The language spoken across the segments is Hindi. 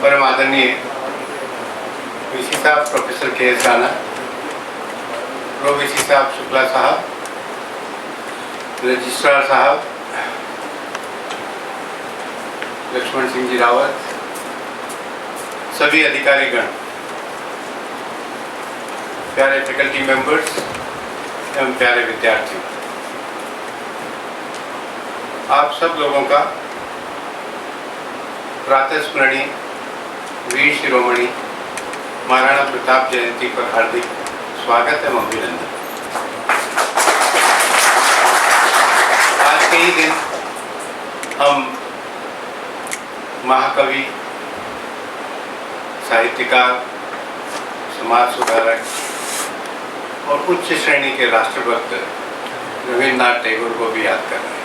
परम आदरणीय वीसी साहब professor KS. Rana, pro VC साहब शुक्ला साहब, रजिस्ट्रार साहब लक्ष्मण सिंह जी रावत, सभी अधिकारीगण, प्यारे फैकल्टी मेंबर्स एवं प्यारे विद्यार्थियों, आप सब लोगों का प्रातः स्मरणीय वीर शिरोमणि महाराणा प्रताप जयंती पर हार्दिक स्वागत एवं अभिनंदन। आज के ही दिन हम महाकवि, साहित्यकार, समाज सुधारक और उच्च श्रेणी के राष्ट्रभक्त रविन्द्रनाथ टैगोर को भी याद कर रहे हैं।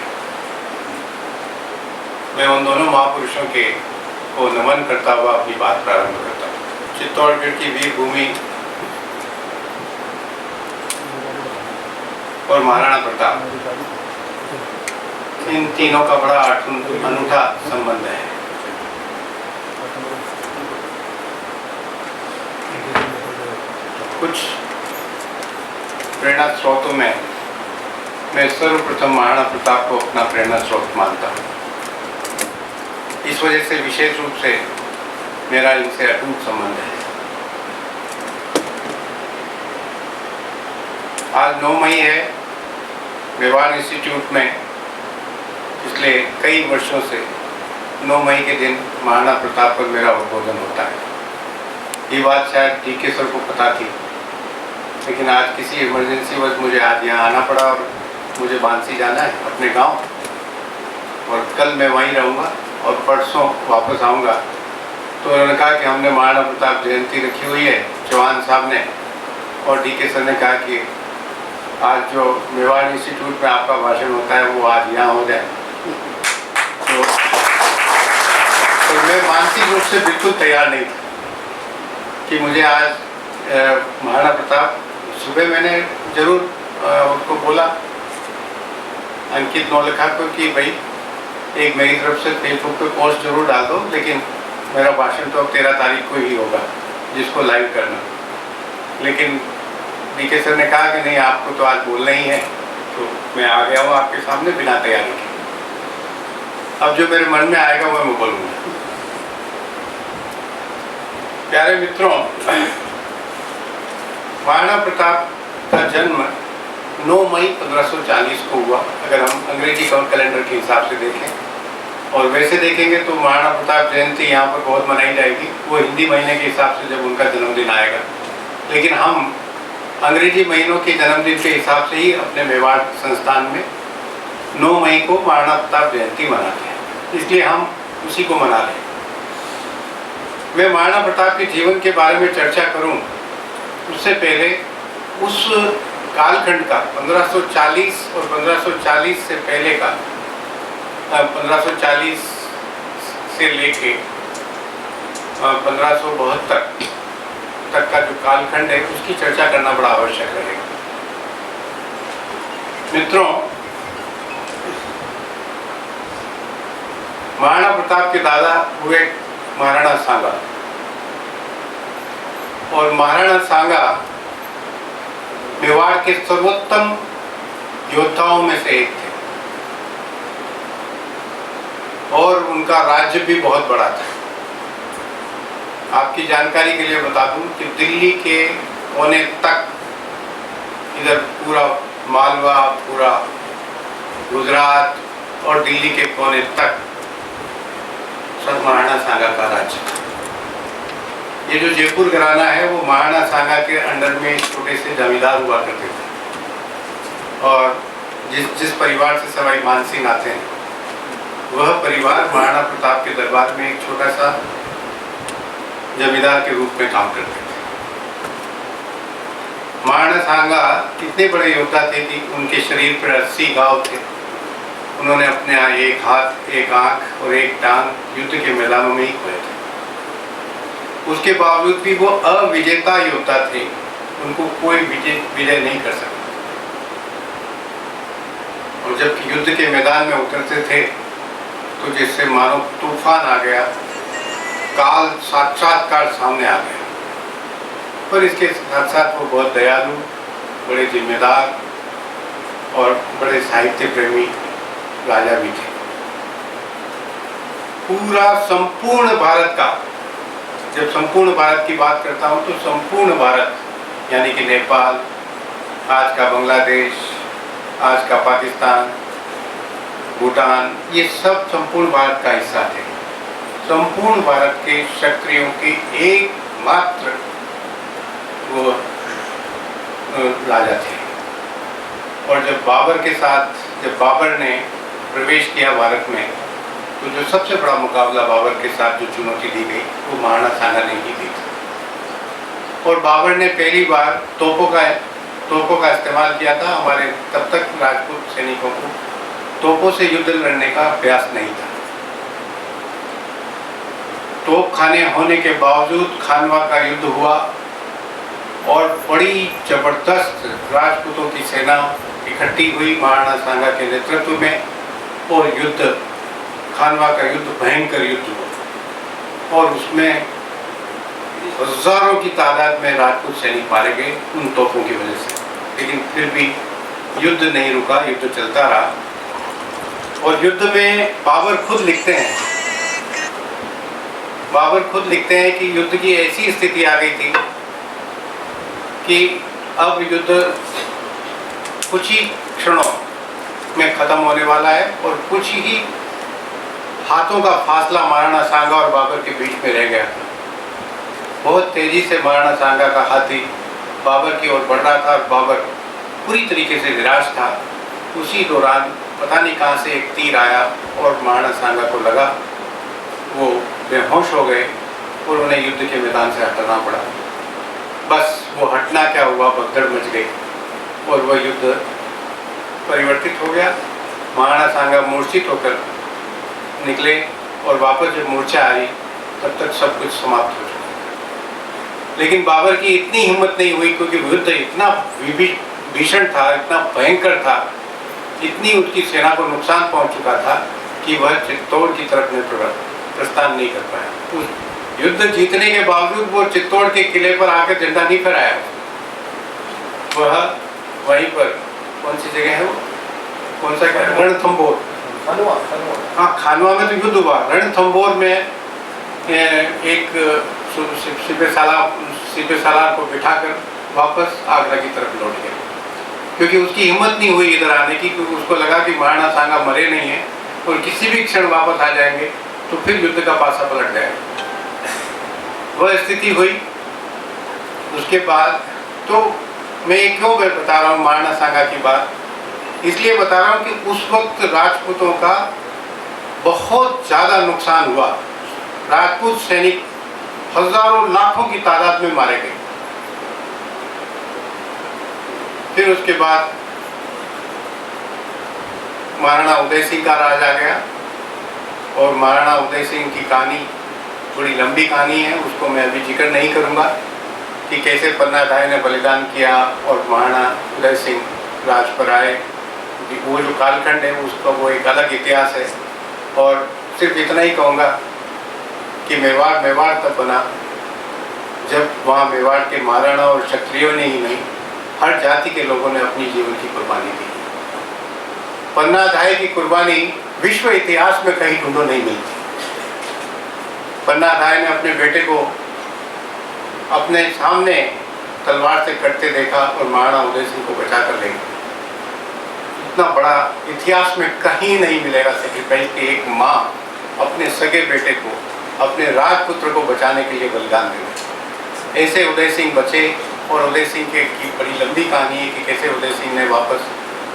मैं उन दोनों महापुरुषों को नमन करता हुआ अपनी बात प्रारंभ करता हूँ। चित्तौड़गढ़ की वीर भूमि और महाराणा प्रताप, इन तीनों का बड़ा अनूठा संबंध है। कुछ प्रेरणा स्रोतों में मैं सर्वप्रथम महाराणा प्रताप को अपना प्रेरणा स्रोत मानता हूँ। इस वजह से विशेष रूप से मेरा इनसे अटूट संबंध है। आज 9 मई है। मेवाड़ इंस्टीट्यूट में पिछले कई वर्षों से 9 मई के दिन महाराणा प्रताप पर मेरा उद्बोधन होता है। ये बात शायद डी.के. सर को पता थी, लेकिन आज किसी इमरजेंसी वजह मुझे आज यहाँ आना पड़ा और मुझे बांसी जाना है अपने गांव, और कल मैं वहीं रहूँगा और परसों वापस आऊँगा। तो उन्होंने कहा कि हमने महाराणा प्रताप जयंती रखी हुई है, चौहान साहब ने और डी.के. सर ने कहा कि आज जो मेवाड़ इंस्टीट्यूट में आपका भाषण होता है वो आज यहाँ हो जाए। तो मैं मानसिक रूप से बिल्कुल तैयार नहीं था कि मुझे आज महाराणा प्रताप, सुबह मैंने जरूर उनको बोला अंकित नौलखा को कि भाई एक मेरी तरफ से फेसबुक पे पोस्ट जरूर डाल दो, लेकिन मेरा भाषण तो अब 13 तारीख को ही होगा जिसको लाइव करना। लेकिन डी.के. सर ने कहा कि नहीं, आपको तो आज बोलना ही है, तो मैं आ गया हूँ आपके सामने बिना तैयारी के। अब जो मेरे मन में आएगा वो मैं बोलूँगा। प्यारे मित्रों, महाराणा प्रताप का जन्म 9 मई 1540 को हुआ। अगर हम अंग्रेजी कैलेंडर के हिसाब से देखें और वैसे देखेंगे तो महाराणा प्रताप जयंती यहाँ पर बहुत मनाई जाएगी, वो हिंदी महीने के हिसाब से जब उनका जन्मदिन आएगा। लेकिन हम अंग्रेजी महीनों के जन्मदिन के हिसाब से ही अपने मेवाड़ संस्थान में 9 मई को महाराणा प्रताप जयंती मनाते हैं, इसलिए हम उसी को मना रहे हैं। मैं महाराणा प्रताप के जीवन के बारे में चर्चा करूं उससे पहले उस कालखंड का 1540 और 1540 से पहले का 1540 से लेके 1572 तक का जो कालखंड है उसकी चर्चा करना बड़ा आवश्यक रहेगा। मित्रों, महाराणा प्रताप के दादा हुए महाराणा सांगा, और महाराणा सांगा मेवाड़ के सर्वोत्तम योद्धाओं में से एक थे और उनका राज्य भी बहुत बड़ा था। आपकी जानकारी के लिए बता दूं कि दिल्ली के कोने तक, इधर पूरा मालवा, पूरा गुजरात और दिल्ली के कोने तक सब महाराणा सांगा का राज्य था। ये जो जयपुर घराना है वो महाराणा सांगा के अंडर में छोटे से जमींदार हुआ करते थे, और जिस परिवार से सवाई मानसिंह आते हैं वह परिवार महाराणा प्रताप के दरबार में एक छोटा सा जमींदार के रूप में काम करते थे। महाराणा सांगा इतने बड़े योद्धा थे कि उनके शरीर पर 80 घाव थे। उन्होंने अपने एक हाथ, एक आंख और एक टांग युद्ध के मैदानों में ही खोए थे। उसके बावजूद भी वो अविजेता योद्धा थे, उनको कोई विजय नहीं कर सकता। और जब युद्ध के मैदान में उतरते थे तो जिससे मानो तूफान आ गया काल साक्षात्कार सामने आ गया। पर इसके साथ साथ वो बहुत दयालु, बड़े जिम्मेदार और बड़े साहित्य प्रेमी राजा भी थे। पूरा संपूर्ण भारत का, जब संपूर्ण भारत की बात करता हूँ तो संपूर्ण भारत यानी कि नेपाल, आज का बांग्लादेश, आज का पाकिस्तान, भूटान, ये सब संपूर्ण भारत का हिस्सा थे। संपूर्ण भारत के क्षत्रियों के एकमात्र वो राजा थे। और जब बाबर ने प्रवेश किया भारत में, तो जो सबसे बड़ा मुकाबला बाबर के साथ जो चुनौती दी गई वो महाराणा सांगा ने ही दी थी। और बाबर ने पहली बार तोपों का इस्तेमाल किया था। हमारे तब तक राजपूत सैनिकों को तोपों से युद्ध लड़ने का अभ्यास नहीं था। तोप खाने होने के बावजूद खानवा का युद्ध हुआ और बड़ी जबरदस्त राजपूतों की सेना इकट्ठी हुई महाराणा सांगा के नेतृत्व में, और खानवा का युद्ध भयंकर युद्ध हुआ और उसमें हजारों की तादाद में राजपूत सैनिक मारे गए उन तोपों की वजह से। लेकिन फिर भी युद्ध नहीं रुका, युद्ध चलता रहा। और युद्ध में बाबर खुद लिखते हैं कि युद्ध की ऐसी स्थिति आ गई थी कि अब युद्ध कुछ ही क्षणों में खत्म होने वाला है और कुछ ही हाथों का फासला महाराणा सांगा और बाबर के बीच में रह गया। बहुत तेजी से महाराणा सांगा का हाथी बाबर की ओर बढ़ रहा था और बाबर पूरी तरीके से निराश था। उसी दौरान पता नहीं कहाँ से एक तीर आया और महाराणा सांगा को लगा, वो बेहोश हो गए और उन्हें युद्ध के मैदान से हटना पड़ा। बस वो हटना क्या हुआ, भगदड़ मच गई और वह युद्ध परिवर्तित हो गया। महाराणा सांगा मूर्छित होकर निकले और वापस जब मूर्छा आई तब तक सब कुछ समाप्त हो चुका। लेकिन बाबर की इतनी हिम्मत नहीं हुई, क्योंकि युद्ध इतना भीषण था, इतना भयंकर था, इतनी उसकी सेना को नुकसान पहुंच चुका था कि वह चित्तौड़ की तरफ में प्रस्थान नहीं कर पाया। उस युद्ध जीतने के बावजूद वो चित्तौड़ के किले पर आकर झंडा नहीं फहराया। वह वहीं पर, कौन सी जगह है वो, कौन सा क्या, रणथंभौर, हाँ खानवा में तो युद्ध हुआ। रणथंभौर में एक सिपह सालार को बिठाकर वापस आगरा की तरफ लौट गया, क्योंकि उसकी हिम्मत नहीं हुई इधर आने की, क्योंकि उसको लगा कि महाराणा सांगा मरे नहीं है और किसी भी क्षण वापस आ जाएंगे तो फिर युद्ध का पासा पलट जाएगा। वह स्थिति हुई। उसके बाद तो मैं क्यों बता रहा हूँ महाराणा सांगा की बात, इसलिए बता रहा हूँ कि उस वक्त राजपूतों का बहुत ज़्यादा नुकसान हुआ। राजपूत सैनिक हजारों लाखों की तादाद में मारे गए। फिर उसके बाद महाराणा उदय सिंह का राज आ गया और महाराणा उदय सिंह की कहानी बड़ी लंबी कहानी है, उसको मैं अभी जिक्र नहीं करूँगा कि कैसे पन्नाधाय ने बलिदान किया और महाराणा उदय सिंह राज पर आए। वो जो कालखंड है उसका वो एक अलग इतिहास है। और सिर्फ इतना ही कहूँगा कि मेवाड़ तब बना जब वहाँ मेवाड़ के महाराणा और क्षत्रियों ने ही नहीं, हर जाति के लोगों ने अपनी जीवन की कुर्बानी दी। पन्नाधाय की कुर्बानी विश्व इतिहास में कहीं ढूंढो नहीं मिलती। पन्नाधाय ने अपने बेटे को अपने सामने तलवार से कटते देखा और महाराणा उदय सिंह को बचा कर ले गया। इतना बड़ा इतिहास में कहीं नहीं मिलेगा सेक्रीफाइस कि एक माँ अपने सगे बेटे को, अपने राजपुत्र को बचाने के लिए बलिदान दे। ऐसे उदय सिंह बचे और उदय सिंह की बड़ी लंबी कहानी है कि कैसे उदय सिंह ने वापस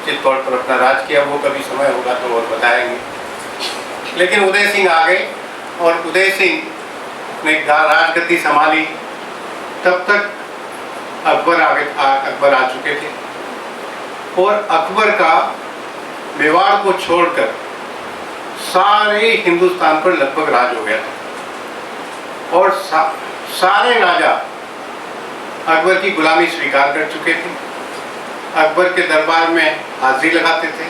चित्तौड़ पर अपना राज किया। वो कभी समय होगा तो और बताएंगे। लेकिन उदय सिंह आ गए और उदय सिंह ने राजगद्दी संभाली। तब तक अकबर आ चुके थे और अकबर का मेवाड़ को छोड़कर सारे हिंदुस्तान पर लगभग राज हो गया था और सारे राजा अकबर की गुलामी स्वीकार कर चुके थे, अकबर के दरबार में हाजिरी लगाते थे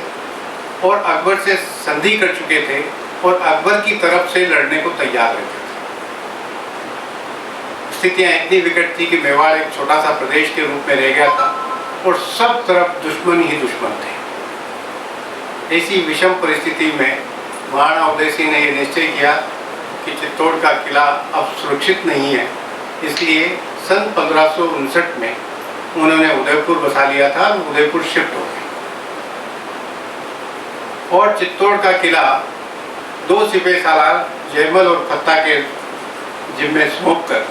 और अकबर से संधि कर चुके थे और अकबर की तरफ से लड़ने को तैयार रहते थे। स्थितियाँ इतनी विकट थी कि मेवाड़ एक छोटा सा प्रदेश के रूप में रह गया था और सब तरफ दुश्मन ही दुश्मन थे। ऐसी विषम परिस्थिति में महाराणा उदय सिंह ने यह निश्चय किया कि चित्तौड़ का किला अब सुरक्षित नहीं है, इसलिए सन 1559 में उन्होंने उदयपुर बसा लिया था और उदयपुर शिफ्ट हो गए और चित्तौड़ का किला 2 सिपह सालार जयमल और फत्ता के जिम्मे सौंप कर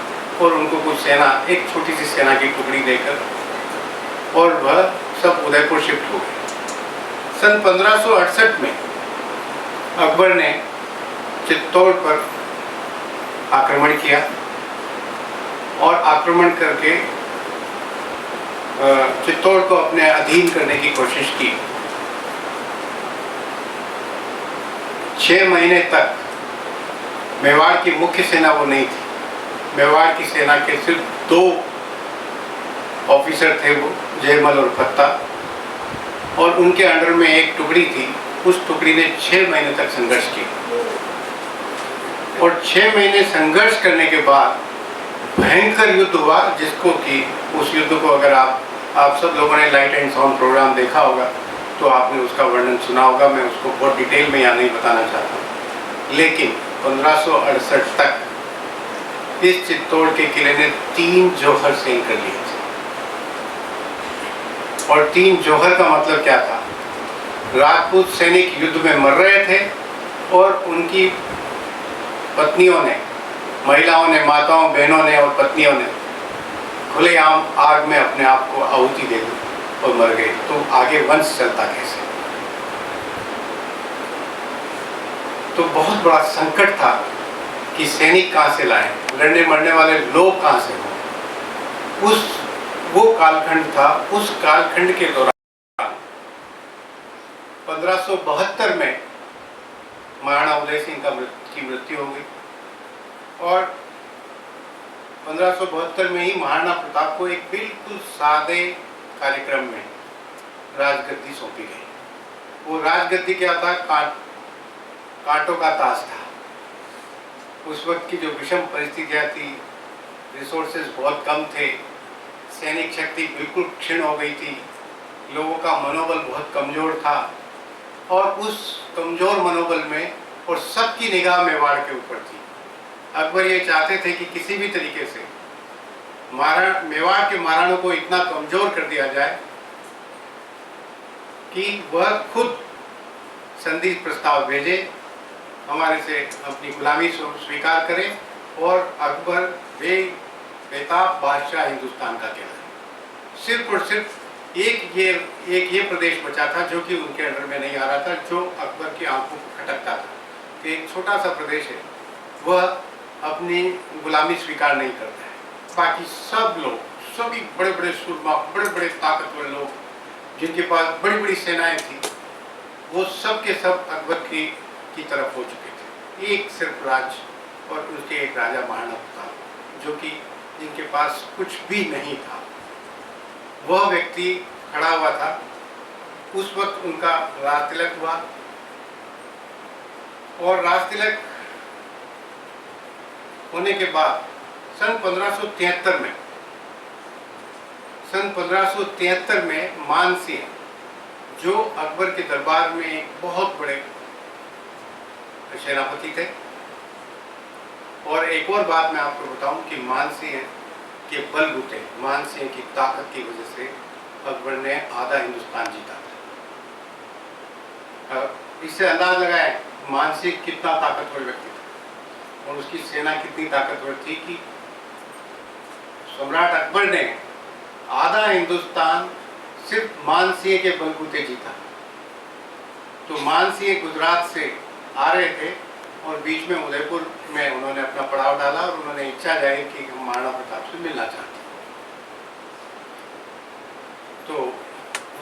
और उनको कुछ सेना, एक छोटी सी सेना की टुकड़ी देकर और वह सब उदयपुर शिफ्ट हो गए। सन 1568 में अकबर ने चित्तौड़ पर आक्रमण किया और आक्रमण करके चित्तौड़ को अपने अधीन करने की कोशिश की। 6 महीने तक मेवाड़ की मुख्य सेना वो नहीं थी। मेवाड़ की सेना के सिर्फ 2 ऑफिसर थे, वो जयमल और फत्ता, और उनके अंडर में एक टुकड़ी थी। उस टुकड़ी ने 6 महीने तक संघर्ष किया और 6 महीने संघर्ष करने के बाद भयंकर युद्ध हुआ, जिसको कि उस युद्ध को अगर आप सब लोगों ने लाइट एंड साउंड प्रोग्राम देखा होगा तो आपने उसका वर्णन सुना होगा। मैं उसको बहुत डिटेल में यहाँ नहीं बताना चाहता, लेकिन 1568 तक इस चित्तौड़ के किले ने 3 जौहर सेन कर लिए थे। और 3 जौहर का मतलब क्या था? राजपूत सैनिक युद्ध में मर रहे थे और उनकी पत्नियों ने, महिलाओं ने, माताओं, बहनों ने और पत्नियों ने खुलेआम आग में अपने आप को आहुति दे दी और मर गए। तो आगे वंश चलता कैसे? तो बहुत बड़ा संकट था कि सैनिक कहाँ से लाएं, लड़ने मरने वाले लोग कहाँ से हों। वो कालखंड था। उस कालखंड के दौरान 1572 में महाराणा उदय सिंह की मृत्यु हो गई और 1572 में ही महाराणा प्रताप को एक बिल्कुल सादे कार्यक्रम में राजगद्दी सौंपी गई। वो राजगद्दी क्या था? कांटों का ताज था। उस वक्त की जो विषम परिस्थितियाँ थी, रिसोर्सेज बहुत कम थे, सैनिक शक्ति बिल्कुल क्षीण हो गई थी, लोगों का मनोबल बहुत कमज़ोर था और उस कमज़ोर मनोबल में और सबकी निगाह मेवाड़ के ऊपर थी। अकबर ये चाहते थे कि किसी भी तरीके से मेवाड़ के महाराणों को इतना कमज़ोर कर दिया जाए कि वह खुद संधि प्रस्ताव भेजे, हमारे से अपनी गुलामी स्वीकार करें और अकबर बेताब बादशाह हिंदुस्तान का कहलाए। सिर्फ और सिर्फ एक ये प्रदेश बचा था जो कि उनके अंडर में नहीं आ रहा था, जो अकबर की आंखों को खटकता था कि एक छोटा सा प्रदेश है, वह अपनी गुलामी स्वीकार नहीं करता है। बाकी सब लोग, सभी बड़े बड़े सूरमा, बड़े बड़े ताकतवर लोग जिनके पास बड़ी बड़ी सेनाएं थी, वो सब के सब अकबर की तरफ हो चुके थे। एक सिर्फ राज और उसके एक राजा महाराणा प्रताप, जो कि जिनके पास कुछ भी नहीं था, वह व्यक्ति खड़ा हुआ था। उस वक्त उनका राज तिलक हुआ और राज तिलक होने के बाद सन 1573 में मान सिंह, जो अकबर के दरबार में एक बहुत बड़े सेनापति थे। और एक और बात मैं आपको बताऊं कि मान सिंह के बलबूते, मान सिंह की ताकत की वजह से अकबर ने आधा हिंदुस्तान जीता था। इससे अंदाज लगाएं मान सिंह कितना ताकतवर व्यक्ति था और उसकी सेना कितनी ताकतवर थी कि सम्राट अकबर ने आधा हिंदुस्तान सिर्फ मान सिंह के बलबूते जीता। तो मान सिंह गुजरात से आ रहे थे और बीच में उदयपुर में उन्होंने अपना पड़ाव डाला और उन्होंने इच्छा जाहिर की कि हम महाराणा प्रताप से मिलना चाहते हैं। तो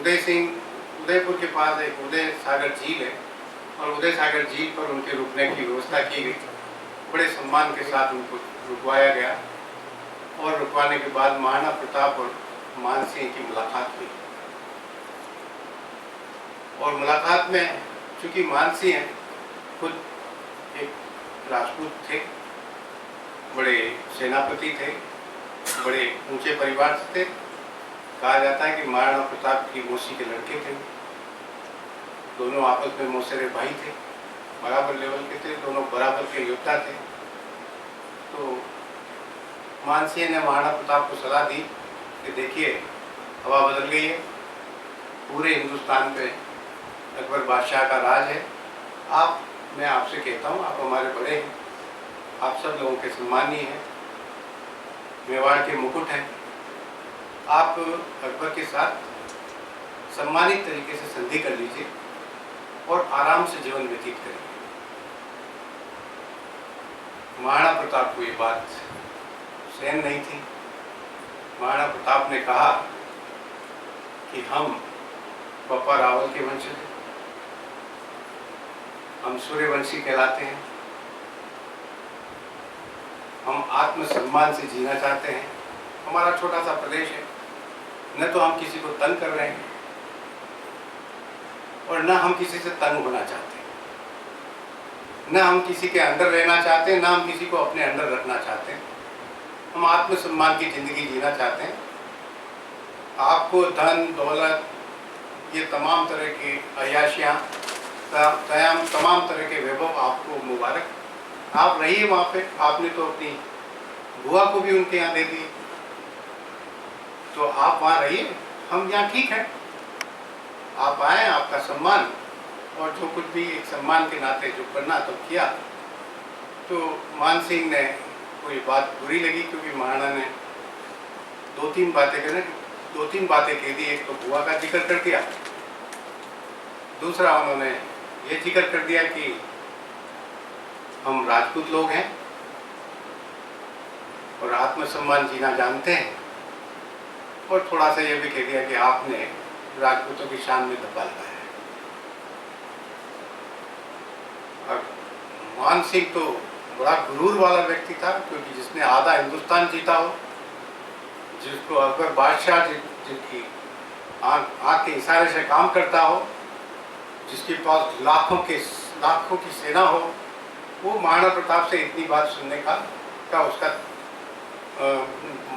उदय सिंह, उदयपुर के पास एक उदय सागर झील है और उदय सागर झील पर उनके रुकने की व्यवस्था की गई। बड़े सम्मान के साथ उनको रुकवाया गया और रुकवाने के बाद महाराणा प्रताप और मान सिंह की मुलाकात हुई। और मुलाकात में चूंकि मान सिंह खुद एक राजपूत थे, बड़े सेनापति थे बड़े ऊंचे परिवार से थे। कहा जाता है कि महाराणा प्रताप की मौसी के लड़के थे। दोनों आपस में मौसेरे भाई थे, बराबर लेवल के थे, दोनों बराबर के योद्धा थे। तो मानसिंह ने महाराणा प्रताप को सलाह दी कि देखिए हवा बदल गई है, पूरे हिंदुस्तान पे अकबर बादशाह का राज है। मैं आपसे कहता हूँ, आप हमारे बड़े हैं, आप सब लोगों के सम्मानीय हैं, मेवाड़ के मुकुट हैं, आप अकबर के साथ सम्मानित तरीके से संधि कर लीजिए और आराम से जीवन व्यतीत करिए। महाराणा प्रताप को ये बात सहन नहीं थी। महाराणा प्रताप ने कहा कि हम बप्पा रावल के वंशज हैं, हम सूर्यवंशी कहलाते हैं, हम आत्मसम्मान से जीना चाहते हैं। हमारा छोटा सा प्रदेश है, न तो हम किसी को तंग कर रहे हैं और न हम किसी से तंग होना चाहते हैं, न हम किसी के अंडर रहना चाहते हैं, न हम किसी को अपने अंडर रखना चाहते हैं। हम आत्मसम्मान की जिंदगी जीना चाहते हैं। आपको धन दौलत, ये तमाम तरह की अयाशियाँ, तमाम तरह के वैभव आपको मुबारक। आप रहिए वहाँ पे। आपने तो अपनी बुआ को भी उनके यहाँ दे दी, तो आप वहाँ रहिए, हम यहाँ ठीक है। आप आए, आपका सम्मान और जो कुछ भी एक सम्मान के नाते जो करना तो किया। तो मान सिंह ने कोई बात बुरी लगी, क्योंकि महाराणा ने दो तीन बातें कह दी। एक तो बुआ का जिक्र कर दिया, दूसरा उन्होंने ये जिक्र कर दिया कि हम राजपूत लोग हैं और आत्मसम्मान जीना जानते हैं, और थोड़ा सा ये भी कह दिया कि आपने राजपूतों की शान में धब्बा लगाया है। और मान सिंह तो बड़ा गुरूर वाला व्यक्ति था, क्योंकि जिसने आधा हिंदुस्तान जीता हो, जिसको अकबर बादशाह जिनकी आँख के इशारे से काम करता हो, जिसके पास लाखों की सेना हो, वो महाराणा प्रताप से इतनी बात सुनने का उसका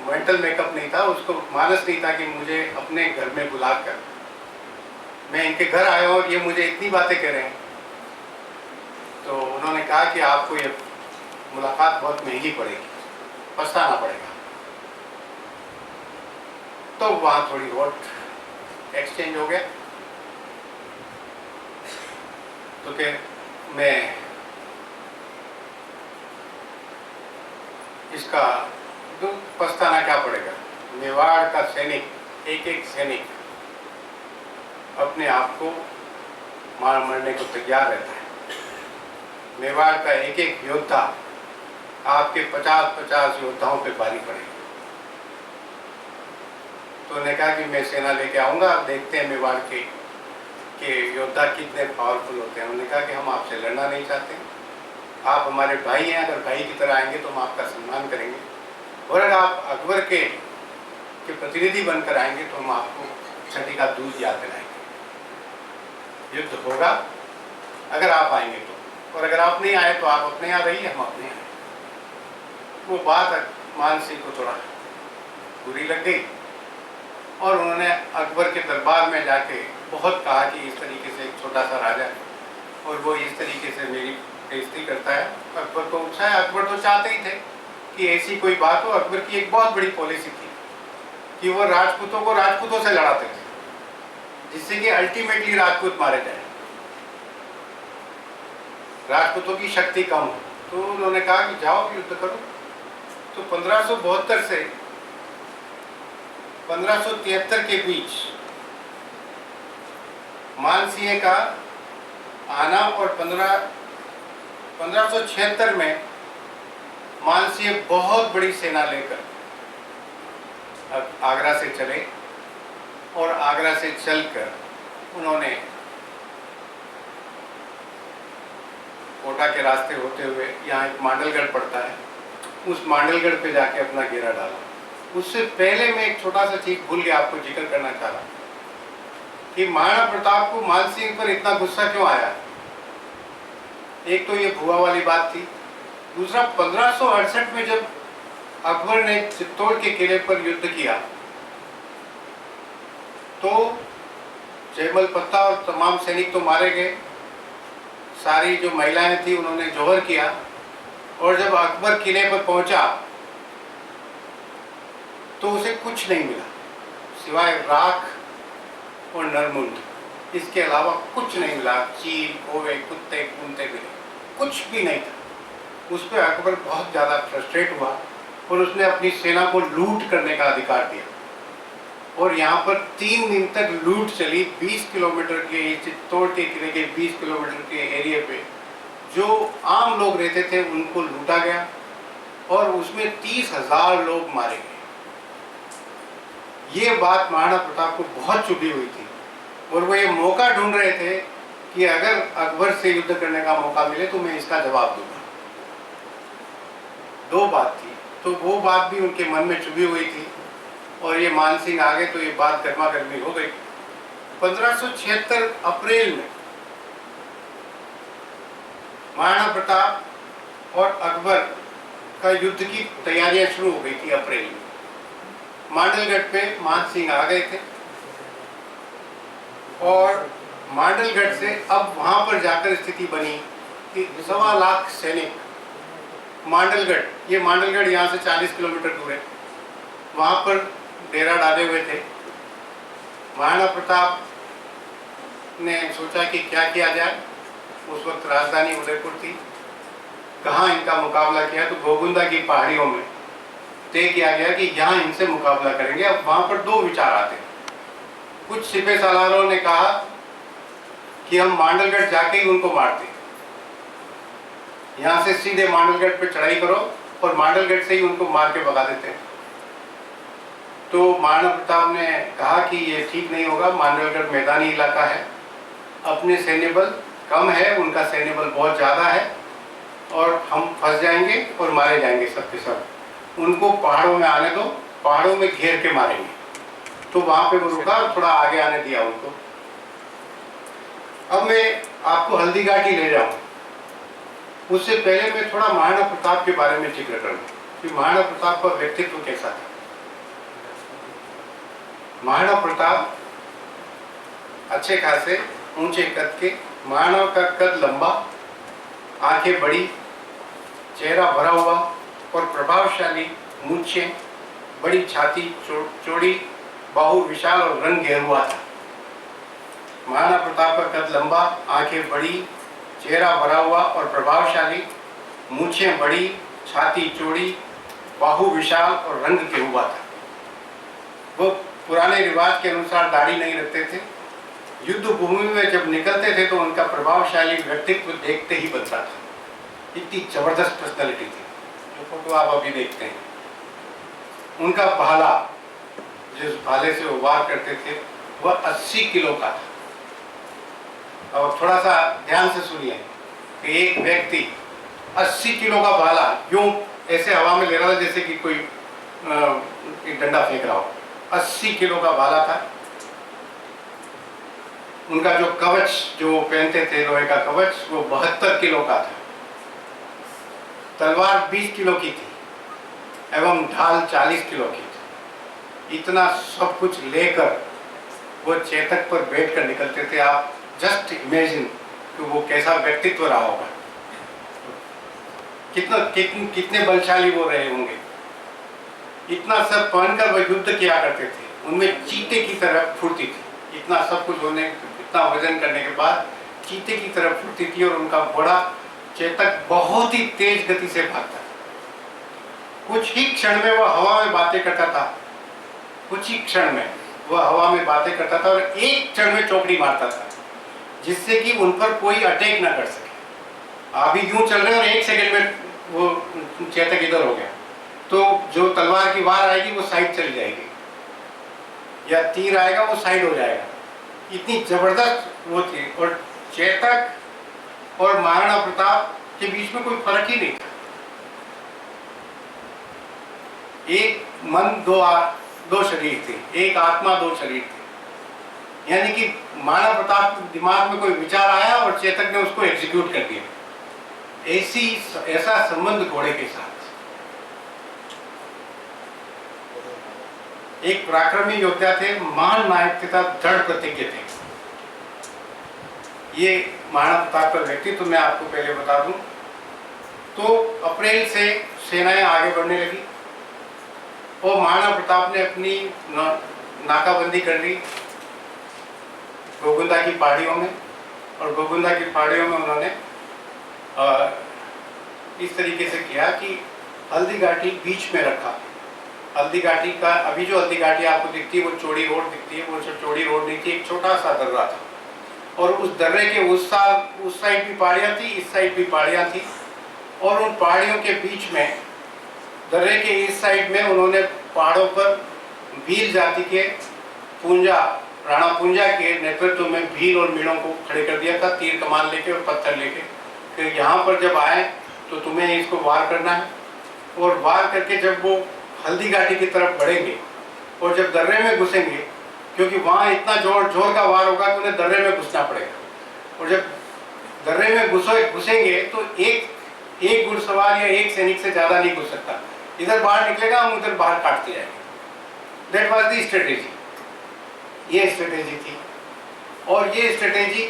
मेंटल मेकअप नहीं था, उसको मानस नहीं था कि मुझे अपने घर में बुलाकर, मैं इनके घर आया हूँ और ये मुझे इतनी बातें कह रहे हैं। तो उन्होंने कहा कि आपको ये मुलाकात बहुत महंगी पड़ेगी, पछताना पड़ेगा। तो वहाँ थोड़ी वोट एक्सचेंज हो गया। तो कि मैं इसका तो पछताना क्या पड़ेगा। मेवाड़ का सैनिक, एक एक सैनिक अपने आप को मरने को तैयार रहता है। मेवाड़ का एक एक योद्धा आपके 50-50 योद्धाओं पे भारी पड़ेगा। तो उन्होंने कहा कि मैं सेना लेके आऊँगा, देखते हैं मेवाड़ के योद्धा कितने पावरफुल होते हैं। उन्होंने कहा कि हम आपसे लड़ना नहीं चाहते, आप हमारे भाई हैं, अगर भाई की तरह आएंगे तो हम आपका सम्मान करेंगे, और अगर आप अकबर के प्रतिनिधि बनकर आएंगे तो हम आपको छठी का दूध याद दिलाएंगे। युद्ध होगा अगर आप आएंगे तो, और अगर आप नहीं आए तो आप अपने यहाँ रहिए, हम अपने यहाँ। वो बात मान सिंह को थोड़ा बुरी लग गई और उन्होंने अकबर के दरबार में जाके बहुत कहा कि इस तरीके से एक छोटा सा राजा है और वो इस तरीके से मेरी बेइज्जती करता है। अकबर को उकसाया। अकबर तो चाहते ही थे कि ऐसी कोई बात हो। अकबर की एक बहुत बड़ी पॉलिसी थी कि वो राजपूतों को राजपूतों से लड़ाते थे, जिससे कि अल्टीमेटली राजपूत मारे जाए, राजपूतों की शक्ति कम हो। तो उन्होंने कहा कि जाओ युद्ध करो। तो 1572 से 1573 के बीच मानसिंह का आना, और 1576 में मानसिंह बहुत बड़ी सेना लेकर आगरा से चले, और आगरा से चलकर उन्होंने कोटा के रास्ते होते हुए, यहाँ एक मांडलगढ़ पड़ता है, उस मांडलगढ़ पे जाके अपना घेरा डाला। उससे पहले मैं एक छोटा सा चीज भूल गया आपको जिक्र करना चाह रहा कि महाराणा प्रताप को मानसिंह पर इतना गुस्सा क्यों आया। एक तो ये भुआ वाली बात थी, दूसरा 1568 में जब अकबर ने चित्तौड़ के किले पर युद्ध किया तो जयमल पत्ता और तमाम सैनिक तो मारे गए, सारी जो महिलाएं थी उन्होंने जौहर किया, और जब अकबर किले पर पहुंचा तो उसे कुछ नहीं मिला सिवाय राख और नरमुंड, इसके अलावा कुछ नहीं मिला। चील, कौवे, कुत्ते, कूंते मिले, कुछ भी नहीं था। उस पर अकबर बहुत ज़्यादा फ्रस्ट्रेट हुआ और उसने अपनी सेना को लूट करने का अधिकार दिया, और यहाँ पर 3 दिन तक लूट चली। 20 किलोमीटर के चित्तौड़ के किले के 20 किलोमीटर के एरिया पे जो आम लोग रहते थे उनको लूटा गया, और उसमें 30,000 लोग मारे गए। ये बात महाराणा प्रताप को बहुत चुभी हुई थी, और वो ये मौका ढूंढ रहे थे कि अगर अकबर से युद्ध करने का मौका मिले तो मैं इसका जवाब दूंगा। 2 बात थी, तो वो बात भी उनके मन में चुभी हुई थी, और ये मान सिंह आ गए तो ये बात गर्मा गर्मी हो गई। 1576 अप्रैल में महाराणा प्रताप और अकबर का युद्ध की तैयारियां शुरू हो गई थी। अप्रैल में मांडलगढ़ पे मान सिंह आ गए थे, और मांडलगढ़ से अब वहां पर जाकर स्थिति बनी कि 1.25 लाख सैनिक मांडलगढ़, ये मांडलगढ़ यहाँ से 40 किलोमीटर दूर है, वहां पर डेरा डाले हुए थे। महाराणा प्रताप ने सोचा कि क्या किया जाए। उस वक्त राजधानी उदयपुर थी, कहाँ इनका मुकाबला किया, तो गोगुंदा की पहाड़ियों में तय किया गया कि यहाँ इनसे मुकाबला करेंगे। अब वहां पर 2 विचार आते। कुछ सिपह सालारों ने कहा कि हम मांडलगढ़ जाके ही उनको मारते, यहाँ से सीधे मांडलगढ़ पे चढ़ाई करो और मांडलगढ़ से ही उनको मार के भगा देते हैं। तो महाराणा प्रताप ने कहा कि ये ठीक नहीं होगा, मांडलगढ़ मैदानी इलाका है, अपने सैन्य बल कम है, उनका सैन्य बल बहुत ज़्यादा है, और हम फंस जाएंगे और मारे जाएंगे सब के सब। उनको पहाड़ों में आने दो, पहाड़ों में घेर के मारेंगे। तो वहाँ पे वो रुका और थोड़ा आगे आने दिया उनको। अब मैं आपको हल्दी घाटी ले जाऊँ, उससे पहले मैं थोड़ा महाराणा प्रताप के बारे में जिक्र करूँ कि महाराणा प्रताप का व्यक्तित्व कैसा था। महाराणा प्रताप अच्छे खासे ऊंचे कद के, महाराणा का कद लंबा, आंखें बड़ी, चेहरा भरा हुआ और प्रभावशाली, मूंछें, बड़ी छाती चौड़ी, बाहु विशाल और रंग गेरुआ था। महाराणा प्रताप का कद लंबा, आंखें बड़ी, चेहरा भरा हुआ और प्रभावशाली, मूंछें बड़ी, छाती चौड़ी, बाहु विशाल और रंग गेरुआ था। वो पुराने रिवाज के अनुसार दाढ़ी नहीं रखते थे। युद्ध भूमि में जब निकलते थे तो उनका प्रभावशाली व्यक्तित्व देखते ही बनता था। इतनी जबरदस्त पर्सनैलिटी थी। जो फोटो आप अभी देखते हैं, उनका भाला, जिस भाले से वो वार करते थे, वह 80 किलो का था। और थोड़ा सा ध्यान से सुनिए कि एक व्यक्ति 80 किलो का भाला यूं ऐसे हवा में ले रहा था जैसे कि कोई एक डंडा फेंक रहा हो। 80 किलो का भाला था। उनका जो कवच जो पहनते थे, लोहे का कवच, वो 72 किलो का था। तलवार 20 किलो की थी एवं ढाल 40 किलो की थी। इतना सब कुछ लेकर वो चेतक पर बैठकर निकलते थे। आप जस्ट इमेजिन कि वो कैसा व्यक्तित्व रहा होगा, कितने बलशाली वो रहे होंगे। इतना सब पहनकर वो युद्ध किया करते थे। उनमें चीते की तरह फुर्ती थी। इतना सब कुछ होने, इतना वजन करने के बाद चीते की तरह फुर्ती थी, और उनका घोड़ा चेतक बहुत ही तेज गति से भागता था। कुछ ही क्षण में वह हवा में बातें करता था, कुछ ही क्षण में वह हवा में बातें करता था, और एक क्षण में चौकड़ी मारता था, जिससे कि उन पर कोई अटैक ना कर सके। अभी यूं चल रहे और एक सेकंड में वो चेतक इधर हो गया, तो जो तलवार की वार आएगी वो साइड चली जाएगी, या तीर आएगा वो साइड हो जाएगा। इतनी जबरदस्त वो थी। और चेतक और महाराणा प्रताप के बीच में कोई फर्क ही नहीं था। एक मन दो शरीर थे, एक आत्मा दो शरीर थे। यानी कि महाराणा प्रताप के दिमाग में कोई विचार आया और चेतक ने उसको एग्जीक्यूट कर दिया। ऐसा संबंध घोड़े के साथ। एक पराक्रमी योद्धा थे, महान नायक तथा दृढ़ प्रतिज्ञ थे। ये महाराणा प्रताप का व्यक्तित्व मैं आपको पहले बता दूं। तो अप्रैल से सेनाएं आगे बढ़ने लगी और महाराणा प्रताप ने अपनी नाकाबंदी कर ली गोगुंदा की पहाड़ियों में, और गोगुंदा की पहाड़ियों में उन्होंने इस तरीके से किया कि हल्दी घाटी बीच में रखा। हल्दी घाटी का अभी जो हल्दी घाटी आपको दिखती है वो चौड़ी रोड दिखती है, वो चौड़ी रोड नहीं थी, एक छोटा सा दर्रा था, और उस दर्रे के उस साइड भी पहाड़ियाँ थी, इस साइड भी पहाड़ियाँ थी, और उन पहाड़ियों के बीच में दर्रे के इस साइड में उन्होंने पहाड़ों पर भील जाति के पूंजा, राणा पूंजा के नेतृत्व में भील और मीणों को खड़े कर दिया था, तीर कमान लेके और पत्थर लेके, कि यहाँ पर जब आए तो तुम्हें इसको वार करना है, और वार करके जब वो हल्दी घाटी की तरफ बढ़ेंगे और जब दर्रे में घुसेंगे, क्योंकि वहाँ इतना जोर का वार होगा कि उन्हें दर्रे में घुसना पड़ेगा, और जब दर्रे में घुसेंगे तो एक घुड़सवार या एक सैनिक से ज़्यादा नहीं घुस सकता, इधर बाहर निकलेगा, हम उधर बाहर काटते जाएंगे। दैट वाज दी स्ट्रेटेजी, ये स्ट्रेटेजी थी, और ये स्ट्रेटेजी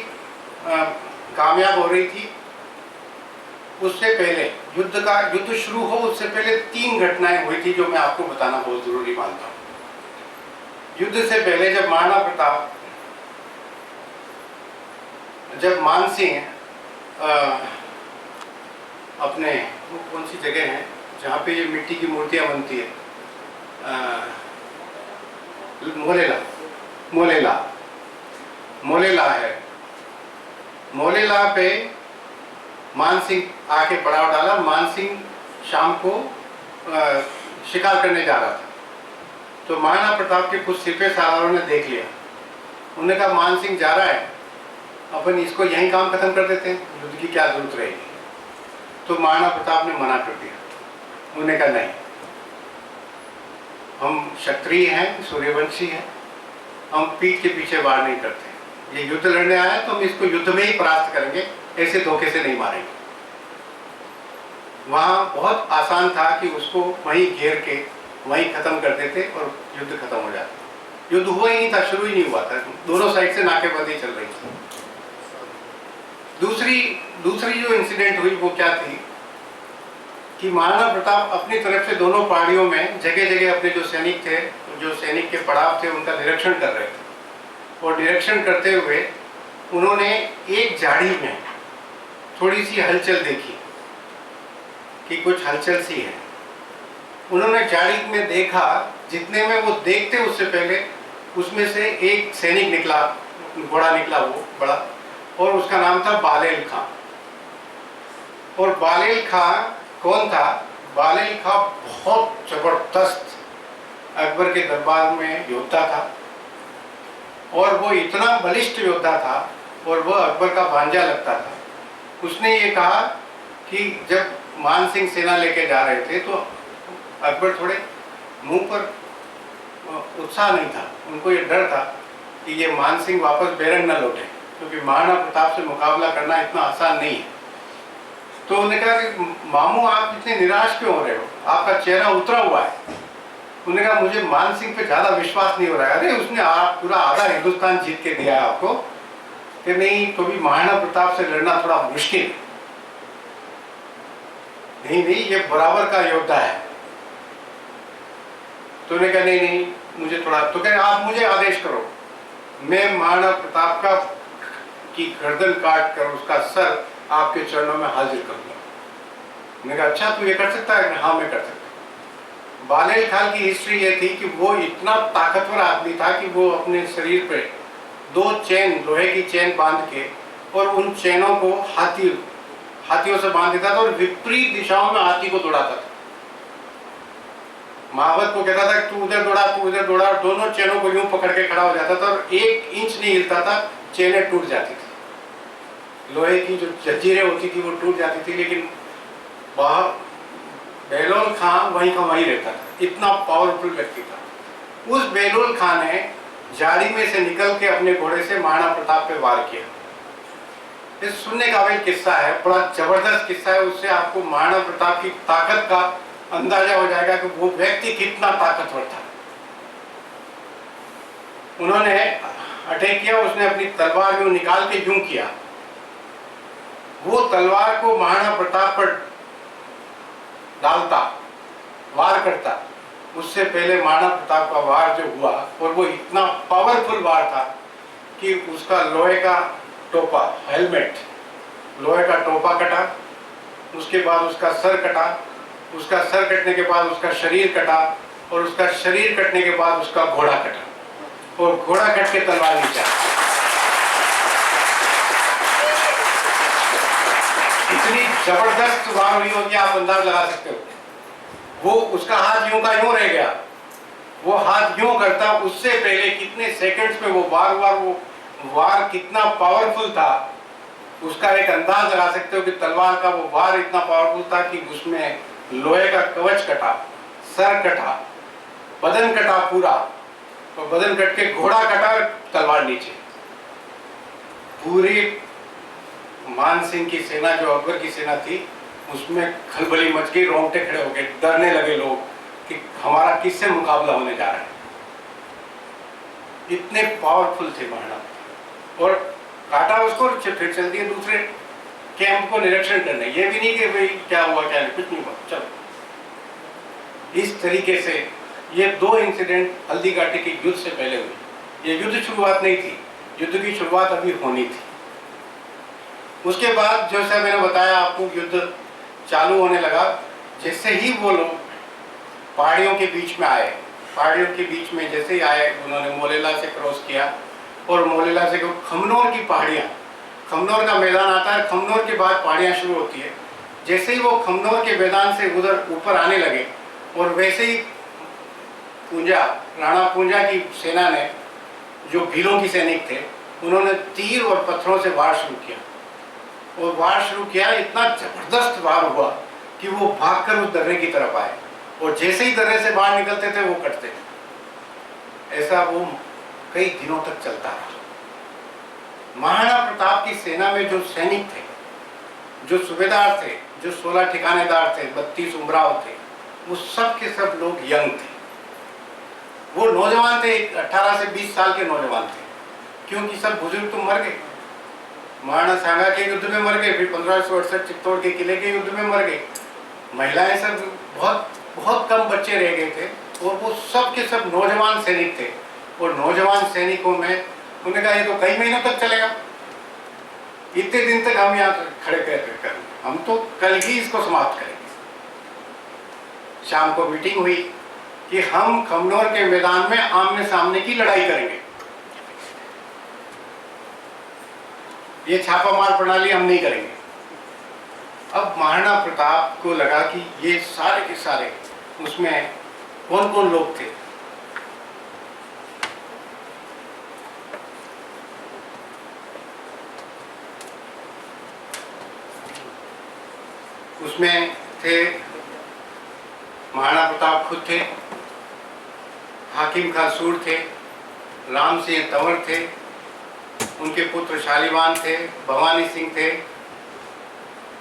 कामयाब हो रही थी। उससे पहले युद्ध शुरू हो उससे पहले 3 घटनाएं हुई थी जो मैं आपको बताना बहुत जरूरी मानता हूँ। युद्ध से पहले जब महाराणा प्रताप, जब मानसिंह अपने वो कौन सी जगह है जहाँ पे ये मिट्टी की मूर्तियाँ बनती है, मोलेला है, मोलेला पे मानसिंह आके पड़ाव डाला। मानसिंह शाम को शिकार करने जा रहा था, तो महाराणा प्रताप के कुछ सिपह सालारों ने देख लिया, उन्होंने कहा मानसिंह जा रहा है, अपन इसको यहीं काम खत्म कर देते हैं, युद्ध की क्या जरूरत रहेगी। तो महाराणा प्रताप ने मना कर दिया, उन्होंने कहा नहीं, हम क्षत्रिय हैं, सूर्यवंशी हैं, हम पीठ के पीछे वार नहीं करते, ये युद्ध लड़ने आया तो हम इसको युद्ध में ही परास्त करेंगे, ऐसे धोखे से नहीं मारेंगे। वहाँ बहुत आसान था कि उसको वहीं घेर के वहीं खत्म कर देते और युद्ध खत्म हो जाता। युद्ध हुआ ही नहीं था, शुरू ही नहीं हुआ था, दोनों साइड से नाकेबंदी चल रही थी। दूसरी जो इंसिडेंट हुई वो क्या थी कि महाराणा प्रताप अपनी तरफ से दोनों पहाड़ियों में जगह जगह अपने जो सैनिक थे, जो सैनिक के पड़ाव थे, उनका निरीक्षण कर रहे थे, और निरीक्षण करते हुए उन्होंने एक झाड़ी में थोड़ी सी हलचल देखी कि कुछ हलचल सी है। उन्होंने झाड़ी में देखा, जितने में वो देखते उससे पहले उसमें से एक सैनिक निकला, घोड़ा निकला वो बड़ा, और उसका नाम था बालेल खां। और बालेल खां कौन था? बालेल खां बहुत जबरदस्त अकबर के दरबार में योद्धा था, और वो इतना बलिष्ठ योद्धा था, और वह अकबर का भांजा लगता था। उसने ये कहा कि जब मानसिंह सेना लेके जा रहे थे तो अकबर थोड़े मुंह पर उत्साह नहीं था, उनको ये डर था कि ये मानसिंह वापस बेरंग न लौटे, क्योंकि महाराणा प्रताप से मुकाबला करना इतना आसान नहीं है। तो उन्होंने कहा कि मामू आप इतने निराश क्यों हो रहे हो, आपका चेहरा उतरा हुआ है। उन्होंने कहा मुझे मानसिंह पे ज़्यादा विश्वास नहीं हो रहा है। अरे उसने पूरा आधा हिंदुस्तान जीत के दिया है आपको, कि नहीं तो भी महाराणा प्रताप से लड़ना थोड़ा मुश्किल है। नहीं ये बराबर का योद्धा है। तो उन्होंने कहा नहीं मुझे थोड़ा, तो कह आप मुझे आदेश करो, मैं महाराणा प्रताप का की गर्दन काट कर उसका सर आपके चरणों में हाजिर करूंगा। मैंने कहा अच्छा तू ये कर सकता है? हाँ मैं कर सकता हूँ। बालेल खां की हिस्ट्री ये थी कि वो इतना ताकतवर आदमी था कि वो अपने शरीर पे 2 चेन, लोहे की चेन बांध के, और उन चेनों को हाथियों से बांध देता था और विपरीत दिशाओं में हाथी को दौड़ाता था। महावत को कहता था कि तू उधर दौड़ा, तू उधर दौड़ा, दोनों चेनों को यूं पकड़ के खड़ा हो जाता था और 1 इंच नहीं हिलता था, चेनें टूट जाती थी। लोहे की जो जंजीरें होती थी वो टूट जाती थी, लेकिन बहलोल खां वहीं का वहीं रहता था, इतना पावरफुल व्यक्ति था। उस बहलोल खां ने झाड़ी में से निकल के अपने घोड़े से महाराणा प्रताप पे वार किया। इस सुनने का भी किस्सा है, बड़ा जबरदस्त किस्सा है। उससे आपको महाराणा प्रताप की ताकत का अंदाजा हो जाएगा कि वो व्यक्ति कितना ताकतवर था। उन्होंने अटैक किया, उसने अपनी तलवार यूं निकाल के यूं किया, वो तलवार को महाराणा प्रताप पर डालता, वार करता। उससे पहले महाराणा प्रताप का वार जो हुआ, और वो इतना पावरफुल वार था कि उसका लोहे का टोपा, हेलमेट, लोहे का टोपा कटा, उसके बाद उसका सर कटा, उसका सर कटने के बाद उसका शरीर कटा, और उसका शरीर कटने के बाद उसका घोड़ा कटा, और घोड़ा कट के तलवार नीचे आई। इतनी जबरदस्त वार हुई होगी, आप अंदाज लगा सकते हो। वो उसका हाथ यूं का यूं रह गया, वो हाथ यूं करता, उससे पहले कितने सेकंड्स में वो वार हुआ, वो वार कितना पावरफुल था, उसका एक अंदाज लगा सकते हो कि तलवार का वो वार इतना पावरफुल था कि उसमें लोहे का कवच कटा, सर कटा, बदन कटा पूरा, तो बदन कट के घोड़ा कटा, तलवार नीचे। पूरी मान सिंह की सेना, जो अकबर की सेना थी, उसमें खलबली मच गई, रोंगटे खड़े हो गए, डरने लगे लोग कि हमारा किससे मुकाबला होने जा रहा है। इतने पावरफुल थे महाराणा। और काटा उसको, फिर चल दिए दूसरे कैंप को निरीक्षण करने। ये भी नहीं कि भाई क्या हुआ क्या नहीं, कुछ नहीं हुआ, चलो। इस तरीके से ये दो इंसिडेंट हल्दी घाटी के युद्ध से पहले हुए। ये युद्ध शुरुआत नहीं थी, युद्ध की शुरुआत अभी होनी थी। उसके बाद जैसा मैंने बताया आपको, युद्ध चालू होने लगा। जैसे ही वो लोग पहाड़ियों के बीच में आए, पहाड़ियों के बीच में जैसे ही आए, उन्होंने मोलेला से क्रॉस किया, और मोलेला से खमनोर की पहाड़ियाँ, खमनोर का मैदान आता है, खमनोर के बाद पहाड़ियाँ शुरू होती है। जैसे ही वो खमनोर के मैदान से उधर ऊपर आने लगे, और वैसे ही पूंजा, राणा पूंजा की सेना ने, जो भीलों की सैनिक थे, उन्होंने तीर और पत्थरों से वार शुरू किया, और वार शुरू किया। इतना जबरदस्त वार हुआ कि वो भागकर उस दर्रे की तरफ आए, और जैसे ही दर्रे से बाहर निकलते थे वो कटते थे। ऐसा वो कई दिनों तक चलता रहा। महाराणा प्रताप की सेना में जो सैनिक थे, जो सूबेदार थे, जो 16 ठिकानेदार थे, 32 उमराव थे, वो सब के सब लोग यंग थे। वो नौजवान थे, 18 से 20 साल के नौजवान थे, क्योंकि सब बुजुर्ग तो मर गए। महाराणा सांगा के युद्ध में मर गए, फिर 1568 चित्तौड़ के किले के युद्ध में मर गए। महिलाएं सब, बहुत बहुत कम बच्चे रह गए थे, और वो सब के सब नौजवान सैनिक थे। और नौजवान सैनिकों में उन्होंने कहा ये तो कई महीनों तक चलेगा, इतने दिन तक हम यहाँ खड़े कर, हम तो कल ही इसको समाप्त करेंगे। शाम को मीटिंग हुई कि हम खमनोर के मैदान में आमने सामने की लड़ाई करेंगे। ये छापामार प्रणाली हम नहीं करेंगे। अब महाराणा प्रताप को लगा कि ये सारे के सारे, उसमें कौन कौन लोग थे। उसमें थे महाराणा प्रताप खुद थे, हाकिम खां सूर थे, राम सिंह तंवर थे, उनके पुत्र शालीवान थे, भवानी सिंह थे,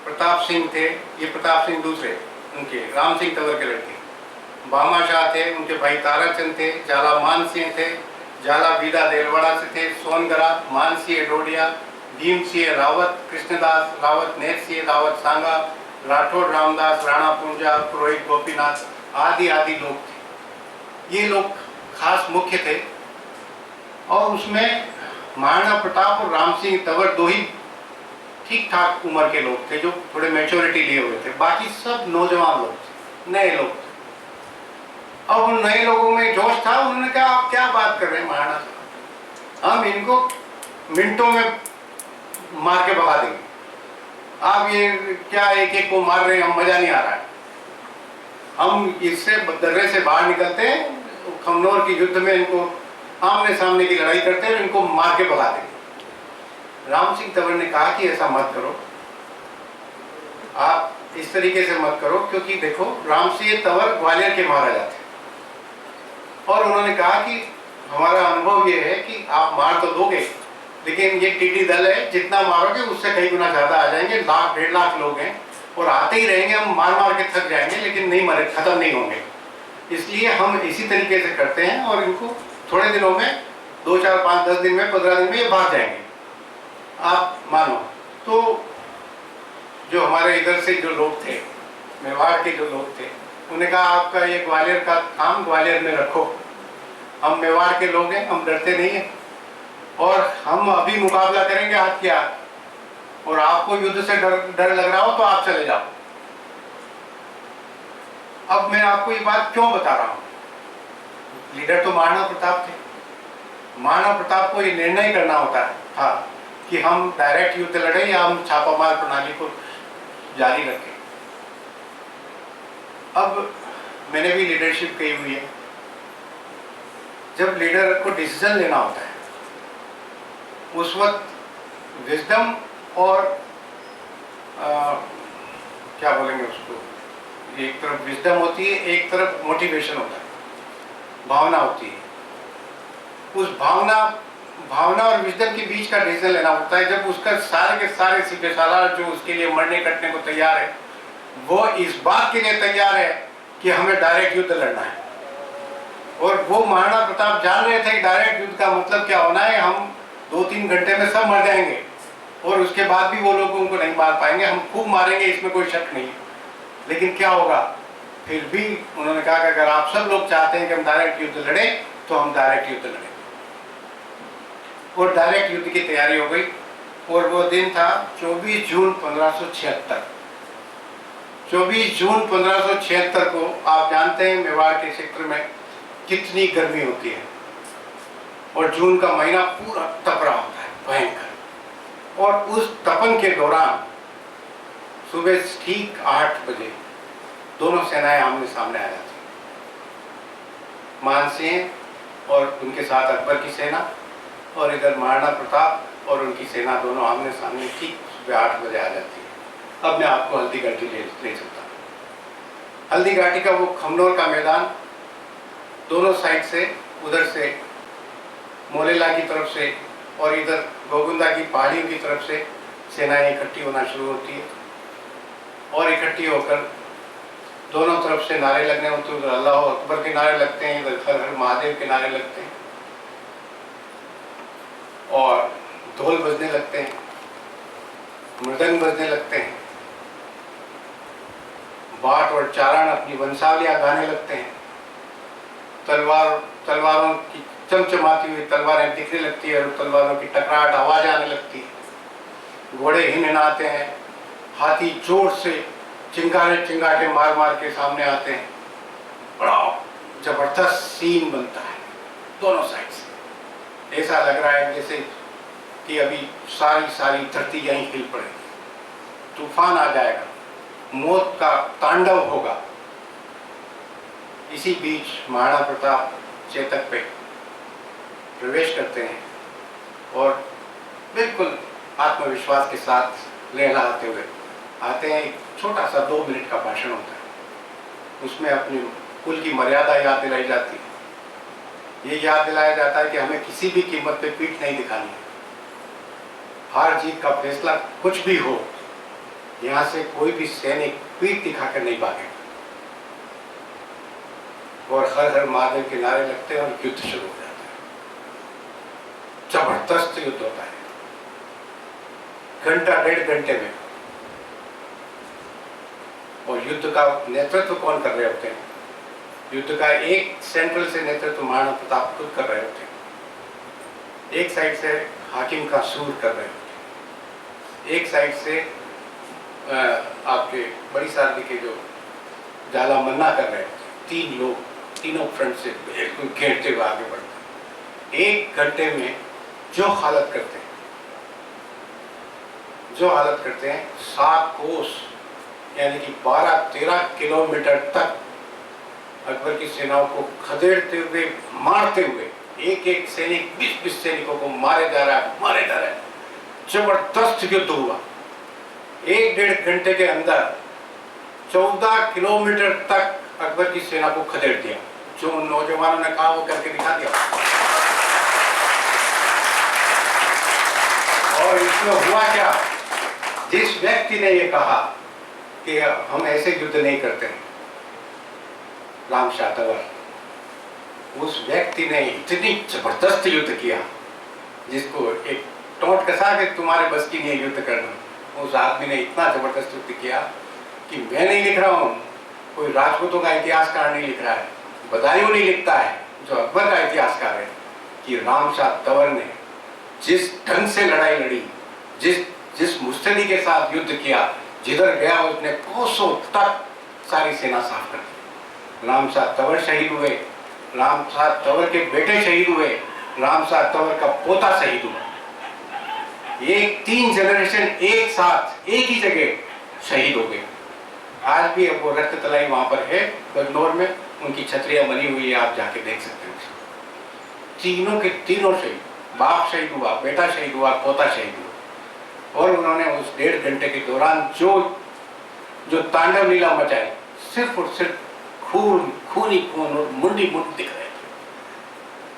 प्रताप सिंह थे। ये प्रताप सिंह दूसरे, उनके राम सिंह तंवर के लड़के। बामा शाह थे, उनके भाई ताराचंद थे, झाला मान सिंह थे, झाला बीदा देलवाड़ा से थे, सोनगरा, मान सिंह डोडिया, भीम सिंह रावत, कृष्णदास रावत, नेर सिंह रावत सांगा, राठौड़ रामदास, राणा पूंजा, पुरोहित गोपीनाथ, आदि आदि लोग थे। ये लोग खास मुख्य थे। और उसमें महाराणा प्रताप और राम सिंह तंवर दो ही ठीक ठाक उम्र के लोग थे, जो थोड़े मैच्योरिटी लिए हुए थे। बाकी सब नौजवान लोग थे, नए लोग थे। अब उन नए लोगों में जोश था। उन्होंने कहा आप क्या बात कर रहे हैं महाराणा साहब, हम इनको मिनटों में मार के भगा देंगे। आप ये क्या एक एक को मार रहे हैं, हम मजा नहीं आ रहा है। हम इससे दर्रे से बाहर निकलते हैं, खमनोर की युद्ध में इनको आमने सामने की लड़ाई करते हैं, इनको मार के भगा देंगे। राम सिंह तंवर ने कहा कि ऐसा मत करो, आप इस तरीके से मत करो, क्योंकि देखो राम सिंह तंवर ग्वालियर के महाराजा थे, और उन्होंने कहा कि हमारा अनुभव ये है कि आप मार तो दोगे, लेकिन ये टीटी दल है, जितना मारोगे उससे कई गुना ज्यादा आ जाएंगे। 1,00,000 1.5 लाख लोग हैं, और आते ही रहेंगे, हम मार मार के थक जाएंगे, लेकिन नहीं मरे, खत्म नहीं होंगे। इसलिए हम इसी तरीके से करते हैं, और इनको थोड़े दिनों में 2, 4, 5, 10 दिन में, 15 दिन में ये भाग जाएंगे, आप मानो। तो जो हमारे इधर से जो लोग थे, मेवाड़ के जो लोग थे, उन्हें कहा आपका ये ग्वालियर का काम ग्वालियर में रखो, हम मेवाड़ के लोग हैं, हम डरते नहीं हैं और हम अभी मुकाबला करेंगे हाथ के हाथ, और आपको युद्ध से डर लग रहा हो तो आप चले जाओ। अब मैं आपको ये बात क्यों बता रहा हूं, लीडर तो महाराणा प्रताप थे। महाराणा प्रताप को ये निर्णय करना होता था कि हम डायरेक्ट युद्ध लड़े या हम छापामार प्रणाली को जारी रखें। अब मैंने भी लीडरशिप की हुई है, जब लीडर को डिसीजन लेना होता है उस वक्त विजडम और क्या बोलेंगे उसको, एक तरफ विजडम होती है, एक तरफ मोटिवेशन होता है, भावना होती है। उस भावना और विजडम के बीच का डिसीजन लेना होता है। जब उसका सारे के सारे सीधे सालार जो उसके लिए मरने कटने को तैयार है, वो इस बात के लिए तैयार है कि हमें डायरेक्ट युद्ध लड़ना है, और वो महाराणा प्रताप जान रहे थे कि डायरेक्ट युद्ध का मतलब क्या होना है, हम 2-3 घंटे में सब मर जाएंगे और उसके बाद भी वो लोग उनको नहीं मार पाएंगे, हम खूब मारेंगे, इसमें कोई शक नहीं है। लेकिन क्या होगा, फिर भी उन्होंने कहा कि अगर आप सब लोग चाहते हैं कि हम डायरेक्ट युद्ध लड़ें तो हम डायरेक्ट युद्ध लड़ें, और डायरेक्ट युद्ध की तैयारी हो गई। और वो दिन था 24 जून 1576। 24 जून 1576 को आप जानते हैं मेवाड़ के क्षेत्र में कितनी गर्मी होती है, और जून का महीना पूरा तप रहा होता है भयंकर। और उस तपन के दौरान सुबह ठीक 8 बजे दोनों सेनाएं आमने सामने आ जाती, मानसिंह और उनके साथ अकबर की सेना, और इधर महाराणा प्रताप और उनकी सेना दोनों आमने सामने ठीक सुबह 8 बजे आ जाती है। अब मैं आपको हल्दी घाटी ले चलता हूँ। हल्दी घाटी का वो खमनोर का मैदान, दोनों साइड से, उधर से मोलेला की तरफ से और इधर गोगुंदा की पहाड़ियों की तरफ से सेनाएं इकट्ठी होना शुरू होती है, और इकट्ठी होकर दोनों तरफ से नारे लगने होते हैं। उधर अल्लाह अकबर के नारे लगते हैं, इधर हर हर महादेव के नारे लगते हैं, और ढोल बजने लगते हैं, मृदंग बजने लगते हैं, बाट और चारण अपनी वंशावलियां गाने लगते हैं, तलवारों की चमचमाती हुई तलवारें दिखने लगती है, और तलवारों की टकराहट आवाज आने लगती है, घोड़े हिनहिनाते हैं, हाथी जोर से चिंगाटे मार मार के सामने आते हैं। बड़ा जबरदस्त सीन बनता है दोनों साइड से। ऐसा लग रहा है जैसे कि अभी सारी धरती यहीं हिल पड़ेगी, तूफान आ जाएगा, मौत का तांडव होगा। इसी बीच महाराणा प्रताप चेतक पे प्रवेश करते हैं, और बिल्कुल आत्मविश्वास के साथ लहराते हुए आते हैं। एक छोटा सा 2 मिनट का भाषण होता है, उसमें अपनी कुल की मर्यादा याद दिलाई जाती है। ये याद दिलाया जाता है कि हमें किसी भी कीमत पे पीठ नहीं दिखानी है, हार जीत का फैसला कुछ भी हो, यहाँ से कोई भी सैनिक पीठ दिखाकर नहीं भागेगा। और हर हर महादेव के नारे लगते हैं और युद्ध शुरू हो जाता है। जबरदस्त युद्ध होता है, घंटा 1.5 घंटे में। और युद्ध का नेतृत्व कौन कर रहे होते हैं? युद्ध का एक सेंट्रल से नेतृत्व महाराणा प्रताप खुद कर रहे होते हैं। एक साइड से हाकिम का सूर कर रहे होते हैं, एक साइड से आपके बड़ी सारदी के जो जाला मन्ना कर रहे होते हैं। 3 लोग तीनों फ्रंट से बिल्कुल घेरते हुए आगे बढ़ते हैं। 1 घंटे में जो हालत करते हैं 7 कोस यानी कि 12-13 किलोमीटर तक अकबर की सेनाओं को खदेड़ते हुए, मारते हुए, एक सैनिक 20 सैनिकों को मारे जा रहा है। जबरदस्त युद्ध हुआ। 1-1.5 घंटे के अंदर 14 किलोमीटर तक अकबर की सेना को खदेड़ दिया। जो उन नौजवानों ने कहा वो करके दिखा दिया। और इसमें हुआ क्या, जिस व्यक्ति ने ये कहा कि हम ऐसे युद्ध नहीं करते हैं, राम शाह तंवर, उस व्यक्ति ने इतनी जबरदस्त युद्ध किया, जिसको एक टोंट कसा के तुम्हारे बस की नहीं युद्ध करना, उस आदमी ने इतना जबरदस्त युद्ध किया कि मैं नहीं लिख रहा हूँ, कोई राजपूतों का इतिहासकार नहीं लिख रहा है, बदायूं नहीं लिखता है जो अकबर का इतिहासकार है, कि रामशाह तंवर ने जिस ढंग से लड़ाई लड़ी, जिस मुस्तैदी के साथ युद्ध किया, जिधर गया उसने कोसों तक सारी सेना साफ कर दी। रामशाह तंवर शहीद हुए, रामशाह तंवर के बेटे शहीद हुए, रामशाह तंवर का पोता शहीद हुआ। एक 3 जनरेशन एक साथ एक ही जगह शहीद हो गए। आज भी वो रक्त तलाई वहां पर है गन्नौर में, उनकी छतरियां बनी हुई है, आप जाके देख सकते हैं। तीनों के तीनों शहीद, बाप शहीद हुआ, बेटा शहीद हुआ, पोता शहीद हुआ। और उन्होंने उस 1.5 घंटे के दौरान जो तांडव लीला मचाई, सिर्फ और सिर्फ खून, खून ही खून और मुंडी मुंड दिख रहे थे।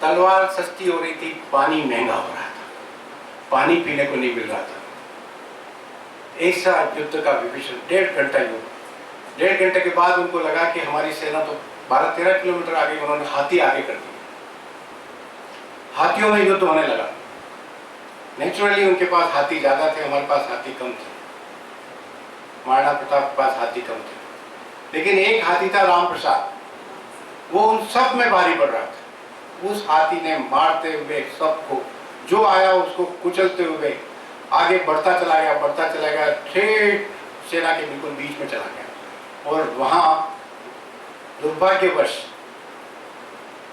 तलवार सस्ती हो रही थी, पानी महंगा हो रहा था, पानी पीने को नहीं मिल रहा था। ऐसा युद्ध का विभीषण 1.5 घंटा युद्ध। 1.5 घंटे के बाद उनको लगा कि हमारी सेना तो 12-13 किलोमीटर आगे, उन्होंने हाथी आगे कर दिए। हाथियों में युद्ध होने लगा। नेचुरली उनके पास हाथी ज्यादा थे, हमारे पास हाथी कम थे। महाराणा प्रताप के पास हाथी कम थे, लेकिन एक हाथी था राम प्रसाद, वो उन सब में भारी पड़ रहा था। उस हाथी ने मारते हुए सबको, जो आया उसको कुचलते हुए आगे बढ़ता चला गया, ठेठ सेना के बिल्कुल बीच में चला गया। और वहां दुर्भाग्यवश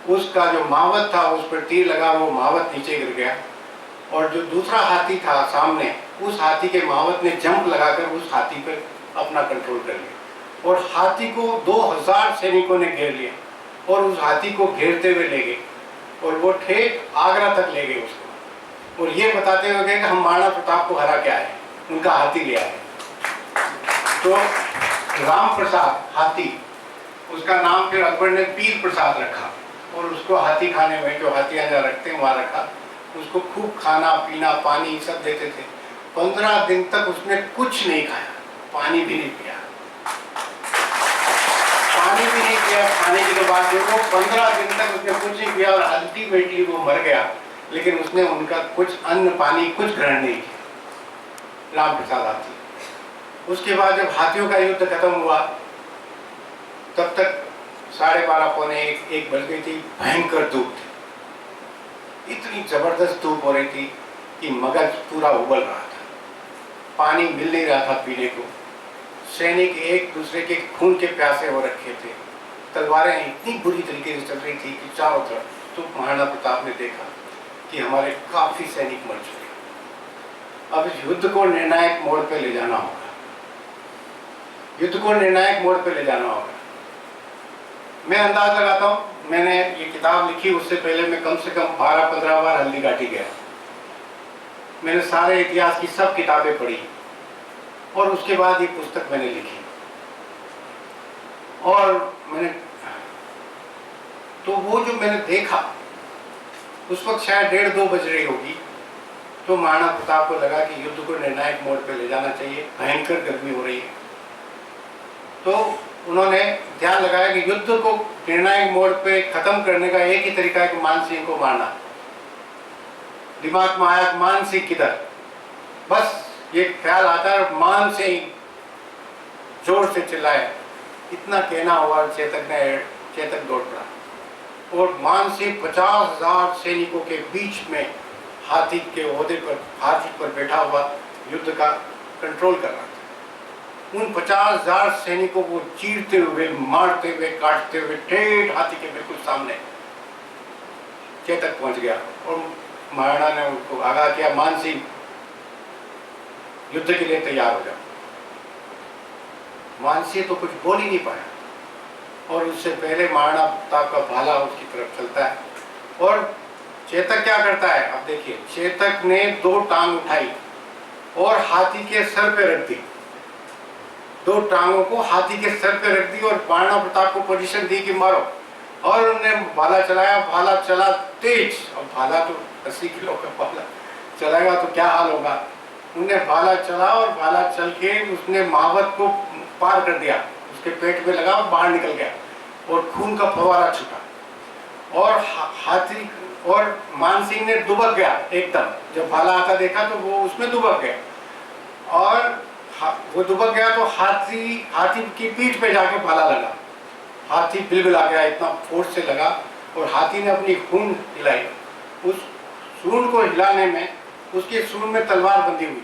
उसका जो महावत था, उस पर तीर लगा, वो महावत नीचे गिर गया। और जो दूसरा हाथी था सामने, उस हाथी के महावत ने जंप लगाकर उस हाथी पर अपना कंट्रोल कर लिया। और हाथी को 2000 सैनिकों ने घेर लिया और उस हाथी को घेरते हुए ले गए, और वो ठेठ आगरा तक ले गए उसको, और ये बताते हुए गए कि हम महाराणा प्रताप को हरा के आए, उनका हाथी ले आए। तो राम प्रसाद हाथी, उसका नाम फिर अकबर ने पीर प्रसाद रखा, और उसको हाथी खाने में, जो हाथियां जहाँ रखते हैं वहां रखा। उसको खूब खाना पीना पानी सब देते थे। 15 दिन तक उसने कुछ नहीं खाया, पानी भी नहीं पिया, खाने की तो बात देखो, 15 दिन तक उसने कुछ नहीं पिया, और अल्टीमेटली वो मर गया। लेकिन उसने उनका कुछ अन्न पानी कुछ ग्रहण नहीं किया, राम प्रसाद हाथी। उसके बाद जब हाथियों का युद्ध खत्म हुआ, तब तक 12:30 पौने 1 बज गई थी। भयंकर धूप थी, इतनी जबरदस्त धूप हो रही थी कि मगज पूरा उबल रहा था, पानी मिल नहीं रहा था पीने को। सैनिक एक दूसरे के खून के प्यासे हो रखे थे, तलवारें इतनी बुरी तरीके से चल रही थी कि चारों तरफ। तो महाराणा प्रताप ने देखा कि हमारे काफी सैनिक मर चुके, अब इस युद्ध को निर्णायक मोड़ पे ले जाना होगा, युद्ध को निर्णायक मोड़ पे ले जाना होगा। मैं अंदाज लगाता हूँ, मैंने ये किताब लिखी उससे पहले मैं कम से कम 12-15 बार हल्दी घाटी गया। मैंने सारे इतिहास की सब किताबें पढ़ी, और उसके बाद ये पुस्तक मैंने लिखी। और मैंने तो वो जो मैंने देखा, उस वक्त शायद 1:30-2 बज रही होगी। तो महाराणा प्रताप को लगा कि युद्ध को निर्णायक मोड़ पे ले जाना चाहिए, भयंकर गर्मी हो रही है। तो उन्होंने ध्यान लगाया कि युद्ध को निर्णायक मोड़ पे खत्म करने का एक ही तरीका है कि मान सिंह को मारना। दिमाग में आया मान सिंह किधर, बस ये ख्याल आता है, मान सिंह जोर से चिल्लाए। इतना कहना हुआ, चेतक दौड़ पड़ा, और मान सिंह 50,000 सैनिकों के बीच में हाथी के ओहदे पर, हाथी पर बैठा हुआ युद्ध का कंट्रोल कर रहा था। उन 50,000 सैनिकों को चीरते हुए, मारते हुए, काटते हुए ठेठ हाथी के बिल्कुल सामने चेतक पहुंच गया, और महाराणा ने उनको आगाह किया, मान सिंह युद्ध के लिए तैयार हो जाओ। मान सिंह तो कुछ बोल ही नहीं पाया, और उससे पहले महाराणा प्रताप का भाला उसकी तरफ चलता है, और चेतक क्या करता है, अब देखिए, चेतक ने 2 टांग उठाई और हाथी के सर पे रख दी, 2 टांगों को हाथी के सर पे रख दी, और महाराणा प्रताप को पोजीशन दी कि मारो। और उन्होंने भाला चलाया, भाला चला तेज, और भाला तो 80 किलो का भाला चलाएगा तो क्या हाल होगा। उन्होंने भाला चला, और भाला चल के उसने महावत को पार कर दिया, उसके पेट पे लगा और बाहर निकल गया, और खून का फवारा छूटा। और हाथी और मान सिंह ने दुबक गया एकदम, जब भाला आता देखा तो वो उसमें दुबक गया और वो दुबक गया तो हाथी की पीठ पे जाके भाला लगा। हाथी बिलबिला गया, इतना फोर्स से लगा और हाथी ने अपनी सूंड हिलाई। उस सूंड को हिलाने में उसकी सूंड में तलवार बंधी हुई थी।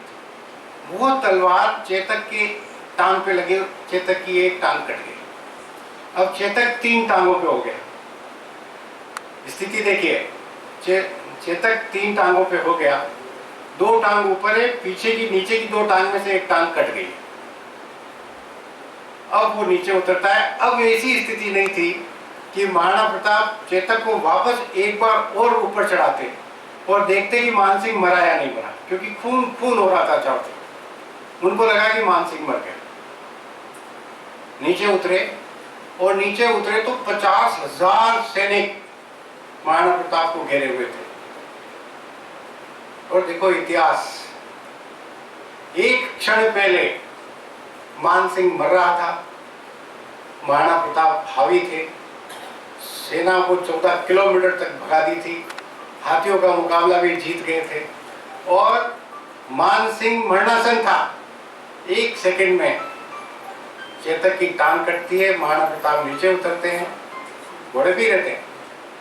वो तलवार चेतक के टांग पे लगे, चेतक की एक टांग कट गई। अब चेतक 3 टांगों पे हो गया। स्थिति देखिए, चेतक 3 टांगों पे हो गया, 2 टांग ऊपर है, पीछे की नीचे की 2 टांग में से एक टांग कट गई। अब वो नीचे उतरता है। अब ऐसी स्थिति नहीं थी कि महाराणा प्रताप चेतक को वापस एक बार और ऊपर चढ़ाते और देखते कि मान सिंह मरा या नहीं मरा, क्योंकि खून खून हो रहा था चारों तरफ। उनको लगा कि मान सिंह मर गया। नीचे उतरे और नीचे उतरे तो 50,000 सैनिक महाराणा प्रताप को घेरे हुए थे। और देखो इतिहास, एक क्षण पहले मान सिंह मर रहा था, महाराणा प्रताप हावी थे, सेना को 14 किलोमीटर तक भगा दी थी, हाथियों का मुकाबला भी जीत गए थे और मान सिंह मरणासन था। 1 सेकंड में चेतक की टांग कटती है, महाराणा प्रताप नीचे उतरते हैं, घोड़े भी रहते हैं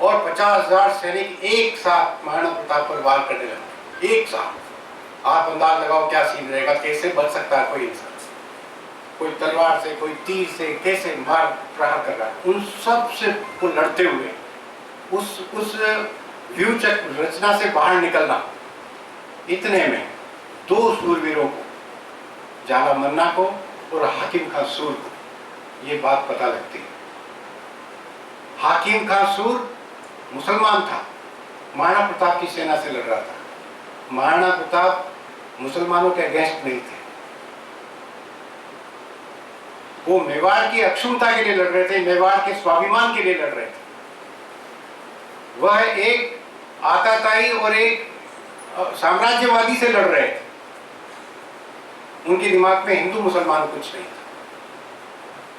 और 50,000 सैनिक एक साथ महाराणा प्रताप पर वार करने लगते, एक साथ। आप अंदाज लगाओ क्या सीन रहेगा, कैसे बच सकता है कोई इंसान, कोई तलवार से, कोई तीर से, कैसे मार प्रहार कर रहा है। उन सब से को लड़ते हुए उस व्यूचक रचना से बाहर निकलना। इतने में 2 सूरवीरों को, जाला मन्ना को और हाकिम खां सूर को ये बात पता लगती है। हाकिम खां सूर मुसलमान था, महाराणा प्रताप की सेना से लड़ रहा था। महाराणा प्रताप मुसलमानों के अगेंस्ट नहीं थे, वो मेवाड़ की अक्षुण्णता के लिए लड़ रहे थे, मेवाड़ के स्वाभिमान के लिए लड़ रहे थे। वह एक आताताई और एक साम्राज्यवादी से लड़ रहे थे। उनके दिमाग में हिंदू मुसलमान कुछ नहीं था।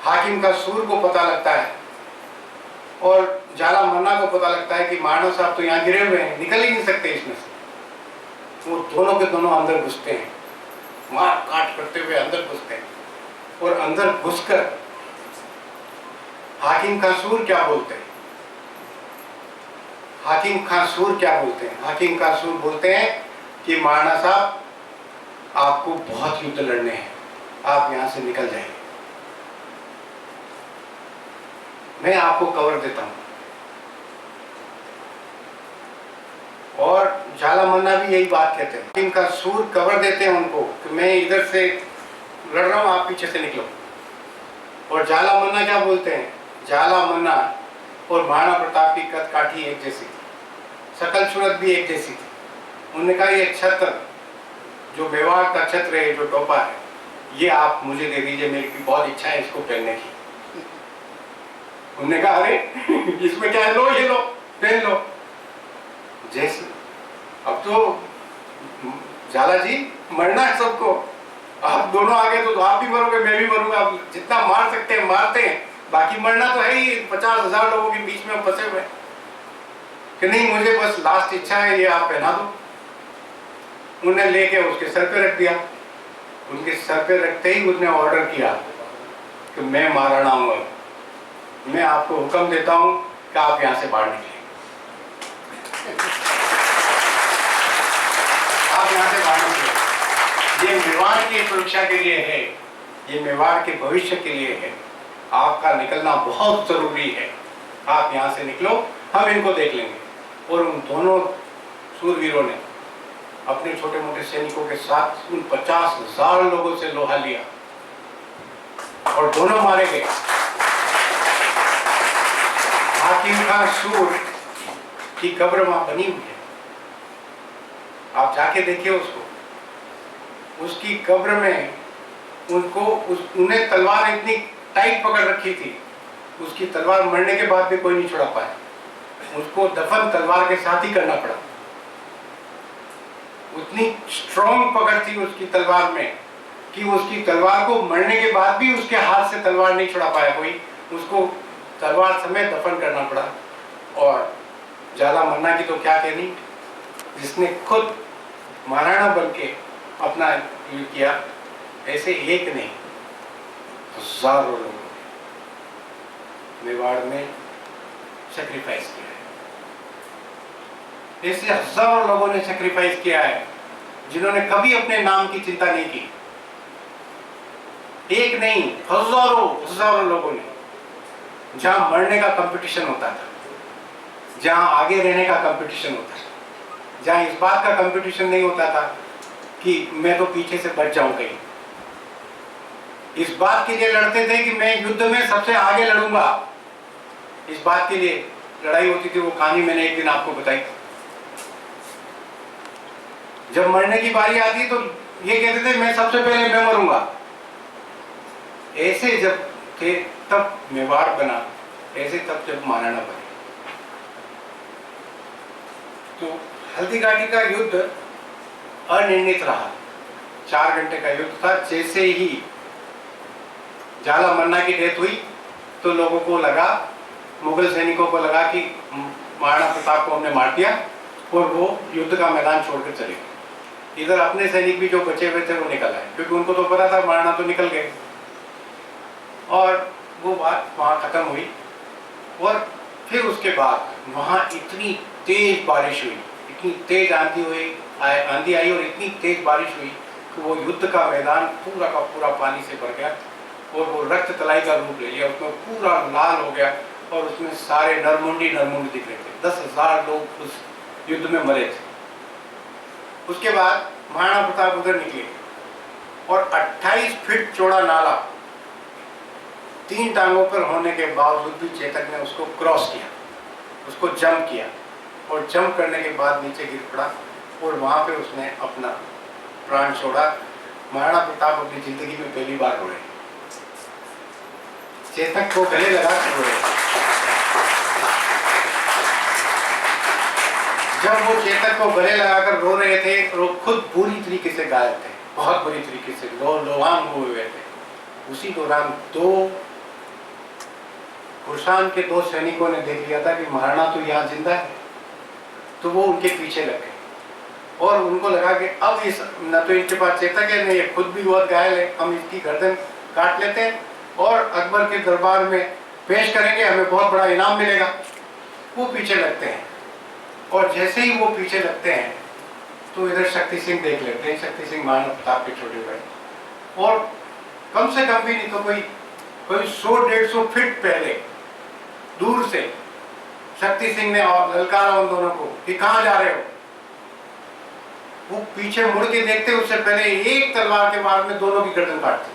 हाकिम का सूर को पता लगता है और जाला मन्ना को पता लगता है कि महाराणा साहब तो यहाँ गिरे हुए हैं, निकल ही नहीं सकते इसमें से। वो दोनों के दोनों अंदर घुसते हैं, मार काट करते हुए अंदर घुसते हैं और अंदर घुसकर हाकिम खां सूर क्या बोलते हैं? हाकिम खां सूर क्या बोलते हैं? हाकिम खां सूर बोलते हैं कि महाराणा साहब आपको बहुत युद्ध लड़ने हैं, आप यहां से निकल जाइए, मैं आपको कवर देता हूं। और जाला मन्ना भी यही बात कहते हैं। हाकिम खां सूर कवर देते हैं उनको कि मैं इधर से लड़ रहा हूं, आप पीछे से निकलो। और जाला मन्ना क्या बोलते हैं? जाला मन्ना और महाराणा प्रताप की कद काठी एक जैसी थी, शकल सूरत भी एक जैसी थी। उन्होंने कहा ये छत्र, जो मेवाड़ का छत्र है, जो टोपा है, ये आप मुझे दे दीजिए, मेरी बहुत इच्छा है इसको पहनने की। उन्होंने कहा अरे इसमें क्या है, लो ये लो, पहन लो। जैसे अब तो जाला जी मरना है सबको, आप दोनों आ गए तो आप भी मरोगे, मैं भी मरूंगा। आप जितना मार सकते हैं मारते हैं, बाकी मरना तो है ही। 50,000 लोगों के बीच में फंसे हुए कि नहीं, मुझे बस लास्ट इच्छा है, ये आप पहना दो। उन्हें लेके उसके सर पे रख दिया। उनके सर पे रखते ही उसने ऑर्डर किया कि मैं महाराणा हूं, मैं आपको हुक्म देता हूं कि आप यहां से बाहर निकलें, आप यहां से बाहर निकलें। ये मेवाड़ की सुरक्षा के लिए है, ये मेवाड़ के भविष्य के लिए है, आपका निकलना बहुत जरूरी है, आप यहां से निकलो, हम इनको देख लेंगे। और उन दोनों सूरवीरों ने अपने छोटे मोटे सैनिकों के साथ उन 50,000 लोगों से लोहा लिया और दोनों मारे गए। हाकिम खां सूर की कब्र वहां बनी हुई है, आप जाके देखिए उसको। उसकी कब्र में उन्हें तलवार इतनी टाइट पकड़ रखी थी, उसकी तलवार मरने के बाद भी कोई नहीं छुड़ा पाया। उसको दफन तलवार के साथ ही करना पड़ा। उतनी स्ट्रॉन्ग पकड़ थी उसकी तलवार में कि उसकी तलवार को मरने के बाद भी उसके हाथ से तलवार नहीं छुड़ा पाया कोई, उसको तलवार समेत दफन करना पड़ा। और ज्यादा मन्ना की तो क्या कहनी, जिसने खुद महाराणा बन के अपना युद्ध किया। ऐसे एक नहीं, हजारों लोगों ने मेवाड़ में सेक्रीफाइस किया है। ऐसे हजारों लोगों ने सेक्रीफाइस किया है जिन्होंने कभी अपने नाम की चिंता नहीं की। एक नहीं, हजारों हजारों लोगों ने। जहां मरने का कंपटीशन होता था, जहां आगे रहने का कंपटीशन होता था, जहां इस बात का कंपटीशन नहीं होता था कि मैं तो पीछे से बच जाऊं कहीं, इस बात के लिए लड़ते थे कि मैं युद्ध में सबसे आगे लड़ूंगा। इस बात के लिए लड़ाई होती थी। वो कहानी मैंने एक दिन आपको बताई। जब मरने की बारी आती तो ये कहते थे मैं सबसे पहले मैं मरूंगा। ऐसे जब थे तब मेवाड़ बना, ऐसे तब जब महाराणा बने। तो हल्दी घाटी का युद्ध अनिर्णित रहा। 4 घंटे का युद्ध था। जैसे ही झाला मन्ना की डेथ हुई तो लोगों को लगा, मुगल सैनिकों को लगा कि महाराणा प्रताप को हमने मार दिया और वो युद्ध का मैदान छोड़कर चले गए। इधर अपने सैनिक भी जो बचे हुए थे वो निकल आए, क्योंकि उनको तो पता था महाराणा तो निकल गए। और वो बात वहां खत्म हुई। और फिर उसके बाद वहां इतनी तेज बारिश हुई, इतनी तेज आंधी आई और इतनी तेज बारिश हुई कि वो युद्ध का मैदान पूरा का पूरा पानी से भर गया और वो रक्त तलाई का रूप ले लिया। उसमें पूरा लाल हो गया और उसमें सारे नरमुंडी दिख रहे थे। 10,000 लोग उस युद्ध में मरे थे। उसके बाद महाराणा प्रताप उधर निकले और 28 फीट चौड़ा नाला 3 टांगों पर होने के बावजूद भी चेतक ने उसको क्रॉस किया, उसको जंप किया और जंप करने के बाद नीचे गिर पड़ा और वहां पे उसने अपना प्राण छोड़ा। महाराणा प्रताप अपनी जिंदगी में पहली बार रोए। चेतक को गले लगा कर रोए। जब वो चेतक को गले लगाकर रो रहे थे तो वो खुद बुरी तरीके से घायल थे, बहुत बुरी तरीके से लोहांग हुए थे। उसी दौरान 2 कुशान के 2 सैनिकों ने देख लिया था कि महाराणा तो यहाँ जिंदा है, तो वो उनके पीछे लग गए और उनको लगा कि अब इस न तो इनके पास चेतक है, नहीं खुद भी बहुत घायल है, हम इसकी गर्दन काट लेते हैं और अकबर के दरबार में पेश करेंगे, हमें बहुत बड़ा इनाम मिलेगा। वो पीछे लगते हैं और जैसे ही वो पीछे लगते हैं तो इधर शक्ति सिंह देख लेते हैं। शक्ति सिंह महाराणा प्रताप के छोटे भाई, और कम से कम भी नहीं तो कोई 100-150 फीट पहले दूर से शक्ति सिंह ने ललकारा उन दोनों को कि कहां जा रहे हो। वो पीछे मुड़ के देखते उससे पहले एक तलवार के वार में दोनों की गर्दन काटते।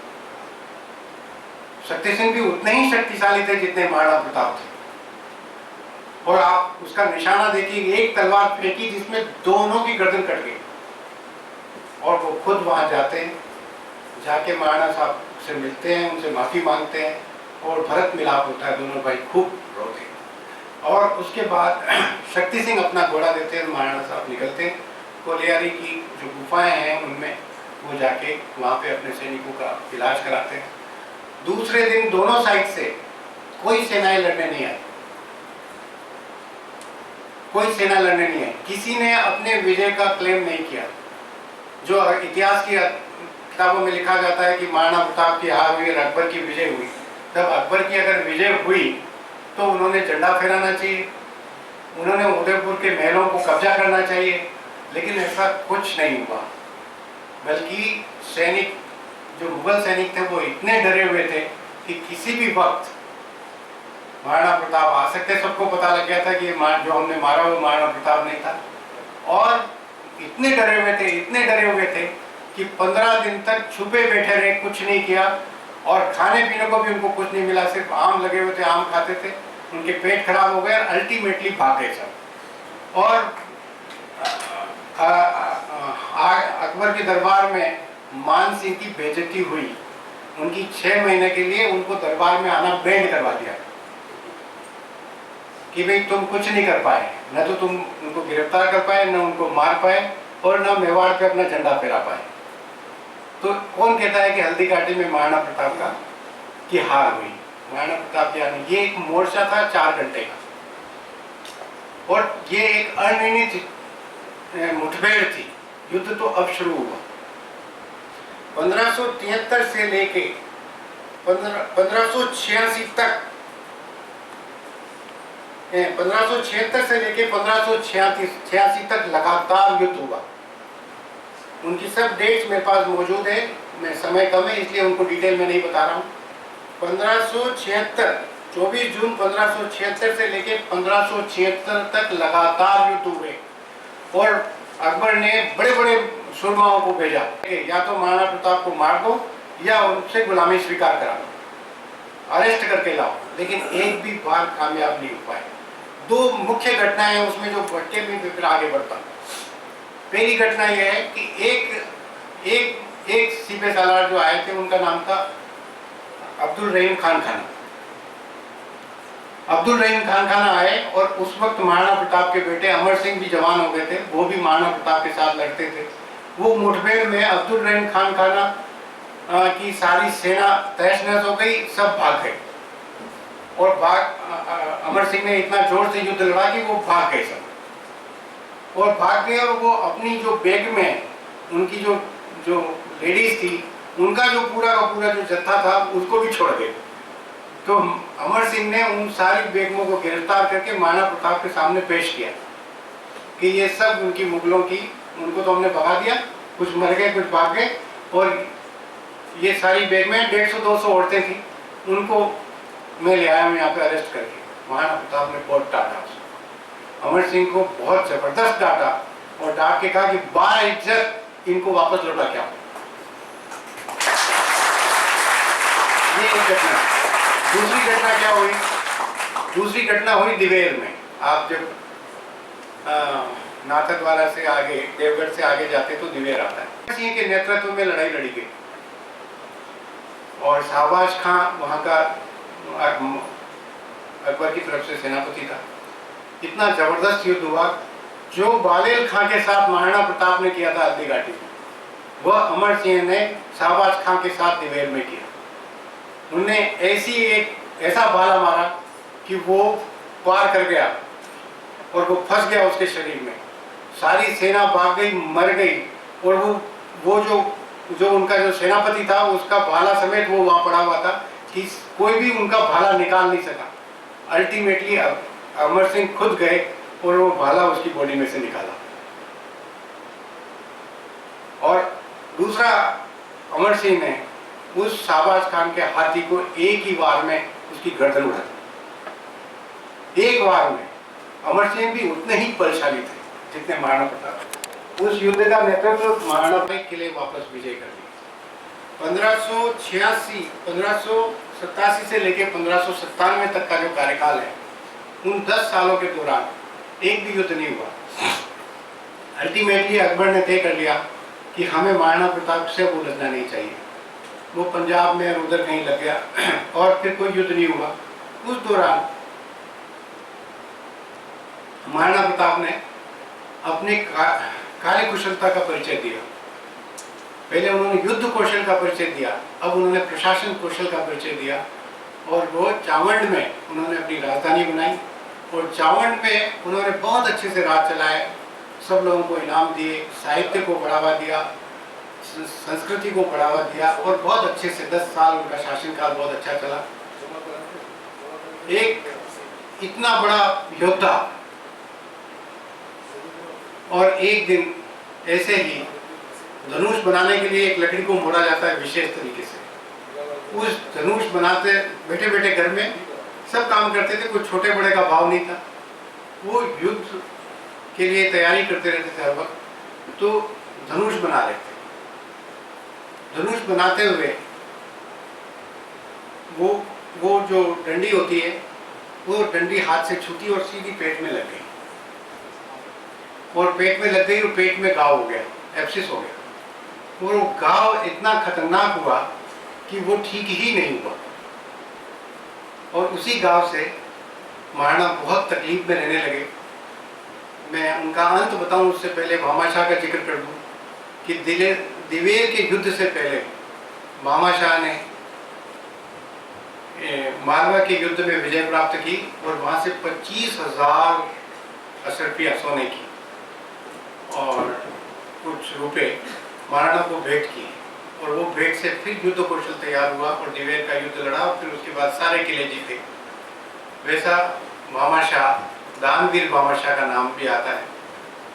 शक्ति सिंह भी उतने ही शक्तिशाली थे जितने महाराणा प्रताप थे। और आप उसका निशाना देखिए, एक तलवार फेंकी जिसमें दोनों की गर्दन कट गई। और वो खुद वहां जाते हैं, जाके महाराणा साहब से मिलते हैं, उनसे माफी मांगते हैं और भरत मिलाप होता है। दोनों भाई खूब रोते हैं। और उसके बाद शक्ति सिंह अपना घोड़ा देते हैं, महाराणा साहब निकलते हैं। कोलियारी की जो गुफाएं हैं उनमें वो जाके वहां पे अपने सैनिकों का इलाज कराते हैं। दूसरे दिन दोनों साइड से कोई सेनाएं लड़ने नहीं आई, कोई सेना लड़ने नहीं आई। किसी ने अपने विजय का क्लेम नहीं किया। जो इतिहास की किताबों में लिखा जाता है कि महाराणा प्रताप की हार हुई और अकबर की विजय हुई, तब अकबर की अगर विजय हुई तो उन्होंने झंडा फहराना चाहिए, उन्होंने उदयपुर के महलों को कब्जा करना चाहिए, लेकिन ऐसा कुछ नहीं हुआ। बल्कि सैनिक, जो मुगल सैनिक थे, वो इतने डरे हुए थे कि किसी भी वक्त महाराणा प्रताप आ सकते। सबको पता लग गया था कि जो हमने मारा वो महाराणा प्रताप नहीं था। और इतने डरे हुए थे, इतने डरे हुए थे कि 15 दिन तक छुपे बैठे रहे, कुछ नहीं किया। और खाने पीने को भी उनको कुछ नहीं मिला, सिर्फ आम लगे हुए थे, आम खाते थे। उनके पेट खराब हो गए, अल्टीमेटली भाग गए सब। और अकबर के दरबार में मान सिंह की बेइज्जती हुई। उनकी 6 महीने के लिए उनको दरबार में आना बैंड करवा दिया कि भाई तुम कुछ नहीं कर पाए, न तो तुम उनको गिरफ्तार कर पाए, न उनको मार पाए और न मेवाड़ पे अपना झंडा फहरा पाए। तो कौन कहता है कि हल्दी घाटी में महाराणा प्रताप का की हार हुई? महाराणा प्रताप की हार, ये एक मोर्चा था 4 घंटे का। और ये एक अनिर्णित मुठभेड़ थी। युद्ध तो अब शुरू हुआ। 1573 से लेके 1586 तक, 1576 से लेके 1586 तक लगातार युद्ध हुआ। उनकी सब डेट्स मेरे पास मौजूद है, मैं समय कम है इसलिए उनको डिटेल में नहीं बता रहा हूँ। 1576, 24 जून 1576 से लेके 1576 तक लगातार युद्ध हुए और अकबर ने बड़े बड़े सुरमाओं को भेजा कि या तो महाराणा प्रताप को मार दो या उनसे गुलामी स्वीकार करा दो, अरेस्ट करके लाओ, लेकिन एक भी बार कामयाब नहीं हो पाए। दो मुख्य घटनाएं हैं उसमें जो बढ़ के भी फिर आगे बढ़ता। पहली घटना यह है कि एक सिपह सालार जो आए थे उनका नाम था अब्दुल रहीम खान खाना। अब्दुल रहीम खान खाना आए और उस वक्त महाराणा प्रताप के बेटे अमर सिंह भी जवान हो गए थे, वो भी महाराणा प्रताप के साथ लड़ते थे। वो मुठभेड़ में अब्दुल रहीम खान खाना की सारी सेना तहस नहस हो गई, सब भाग गए और अमर सिंह ने इतना जोर से युद्ध लड़ा कि वो भाग गए सब और भाग गए और वो अपनी जो बैग में उनकी जो लेडीज थी उनका जो पूरा का पूरा जो जत्था था उसको भी छोड़ गए। तो अमर सिंह ने उन सारी बेगमों को गिरफ्तार करके महाराणा प्रताप के सामने पेश किया कि ये सब उनकी मुगलों की, उनको तो हमने भगा दिया, कुछ मर गए कुछ भाग गए और ये सारी बेगमें 150-200 औरतें थी, उनको मैं ले आया हूँ यहाँ पे अरेस्ट करके। महाराणा प्रताप ने बहुत डांटा, अमर सिंह को बहुत जबरदस्त डांटा और डांट के कहा कि बाइज्जत इनको वापस लौटा के आओ। ये एक घटना। दूसरी घटना क्या हुई? दूसरी घटना हुई दिवेर में। आप जब नाथद्वारा से आगे, देवगढ़ से आगे जाते तो दिवेर आता है। सिंह के नेतृत्व में लड़ाई लड़ी गई और शाहबाज खां वहाँ का अकबर की तरफ से सेनापति था। इतना जबरदस्त युद्ध हुआ, जो बालेल खां के साथ महाराणा प्रताप ने किया था हल्दी घाटी में, वह अमर सिंह ने शाहबाज खां के साथ दिवेर में किया। उनने ऐसा भाला मारा कि वो पार कर गया और वो फंस गया उसके शरीर में। सारी सेना भाग गई, मर गई और वो जो उनका जो सेनापति था उसका भाला समेत वो वहां पड़ा हुआ था कि कोई भी उनका भाला निकाल नहीं सका। अल्टीमेटली अमर सिंह खुद गए और वो भाला उसकी बॉडी में से निकाला। और दूसरा, अमर सिंह ने उस शाहबाज खान के हाथी को एक ही वार में उसकी गर्दन उड़ा दी। एक वार में। अमर सिंह भी उतने ही बलशाली थे जितने महाराणा प्रताप। उस युद्ध का नेतृत्व महाराणा प्रताप के लिए वापस विजय कर दिया। 1587 से लेकर 1597 तक का जो कार्यकाल है, उन 10 सालों के दौरान एक भी युद्ध नहीं हुआ। अल्टीमेटली अकबर ने तय कर लिया कि हमें महाराणा प्रताप से उलझना नहीं चाहिए। वो पंजाब में और उधर कहीं लग गया और फिर कोई युद्ध नहीं हुआ। उस दौरान महाराणा प्रताप ने अपने कार्य कुशलता का परिचय दिया। पहले उन्होंने युद्ध कौशल का परिचय दिया, अब उन्होंने प्रशासन कौशल का परिचय दिया और वो चावंड में उन्होंने अपनी राजधानी बनाई और चावंड पे उन्होंने बहुत अच्छे से राज चलाए, सब लोगों को इनाम दिए, साहित्य को बढ़ावा दिया, संस्कृति को बढ़ावा दिया और बहुत अच्छे से 10 साल उनका शासनकाल बहुत अच्छा चला। एक इतना बड़ा योद्धा और एक दिन ऐसे ही धनुष बनाने के लिए एक लकड़ी को मोड़ा जाता है विशेष तरीके से। उस धनुष बनाते बैठे बैठे घर में सब काम करते थे, कोई छोटे बड़े का भाव नहीं था। वो युद्ध के लिए तैयारी करते रहते थे हर वक्त। तो धनुष बना रहे थे। धनुष बनाते हुए वो जो डंडी होती है वो डंडी हाथ से छूटी और सीधी पेट में लग गई और पेट में लग गई और पेट में घाव हो गया, एब्सिस हो गया। और वो घाव इतना खतरनाक हुआ कि वो ठीक ही नहीं हुआ और उसी घाव से महाराणा बहुत तकलीफ में रहने लगे। मैं उनका अंत बताऊं उससे पहले भामाशाह का जिक्र कर दूं कि दिवेर के युद्ध से पहले भामाशाह ने मालवा के युद्ध में विजय प्राप्त की और वहां से 25,000 अशरफिया सोने की और कुछ रुपए महाराणा को भेंट किए, और वो भेंट से फिर युद्ध कौशल तैयार हुआ और दिवेर का युद्ध लड़ा और फिर उसके बाद सारे किले जीते। वैसा भामाशाह, दानवीर भामाशाह का नाम भी आता है,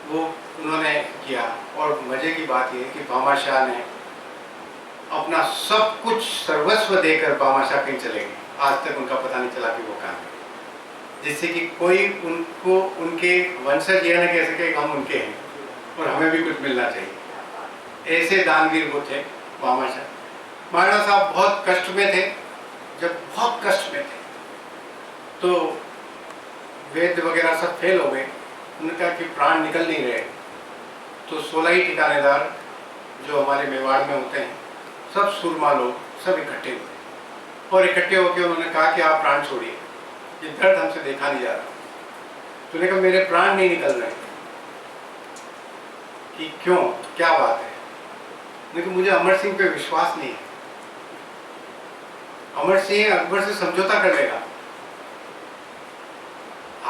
वो उन्होंने किया। और मजे की बात यह है कि भामाशाह ने अपना सब कुछ सर्वस्व देकर भामाशाह कहीं चले गए, आज तक उनका पता नहीं चला कि वो कहाँ गए, जिससे कि कोई उनको, उनके वंशज ये न कह सके हम उनके हैं और हमें भी कुछ मिलना चाहिए। ऐसे दानवीर वो थे भामाशाह। महाराणा साहब बहुत कष्ट में थे। जब बहुत कष्ट में थे तो वेद वगैरह सब फेल हो गए, उन्होंने कहा कि प्राण निकल नहीं रहे, तो 16 ही ठिकानेदार जो हमारे मेवाड़ में होते हैं, सब सुरमा लोग सब इकट्ठे हुए और इकट्ठे होकर उन्होंने कहा कि आप प्राण छोड़िए, ये दर्द हमसे देखा नहीं जा रहा। तो उन्होंने कहा मेरे प्राण नहीं निकल रहे, कि क्यों, क्या बात है? लेकिन मुझे अमर सिंह पे विश्वास नहीं है, अमर सिंह अकबर से समझौता कर लेगा,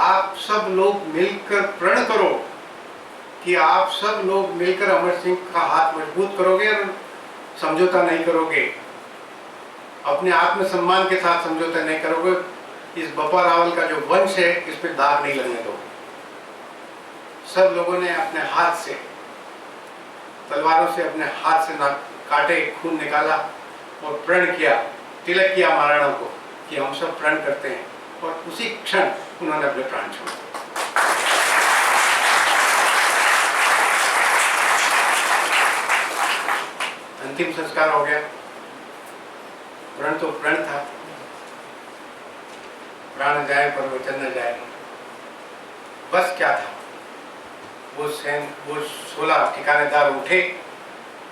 आप सब लोग मिलकर प्रण करो कि आप सब लोग मिलकर अमर सिंह का हाथ मजबूत करोगे और समझौता नहीं करोगे, अपने आत्मसम्मान के साथ समझौता नहीं करोगे, इस बप्पा रावल का जो वंश है इस पे दाग नहीं लगने दो। सब लोगों ने अपने हाथ से, तलवारों से अपने हाथ से ना काटे, खून निकाला और प्रण किया, तिलक किया महाराणा को कि हम सब प्रण करते हैं, और उसी क्षण उन्होंने अपने प्राण छोड़े। अंतिम संस्कार हो गया। प्रण तो प्रण था, प्राण जाए पर वचन न जाए, बस क्या था, वो 16 ठिकानेदार उठे,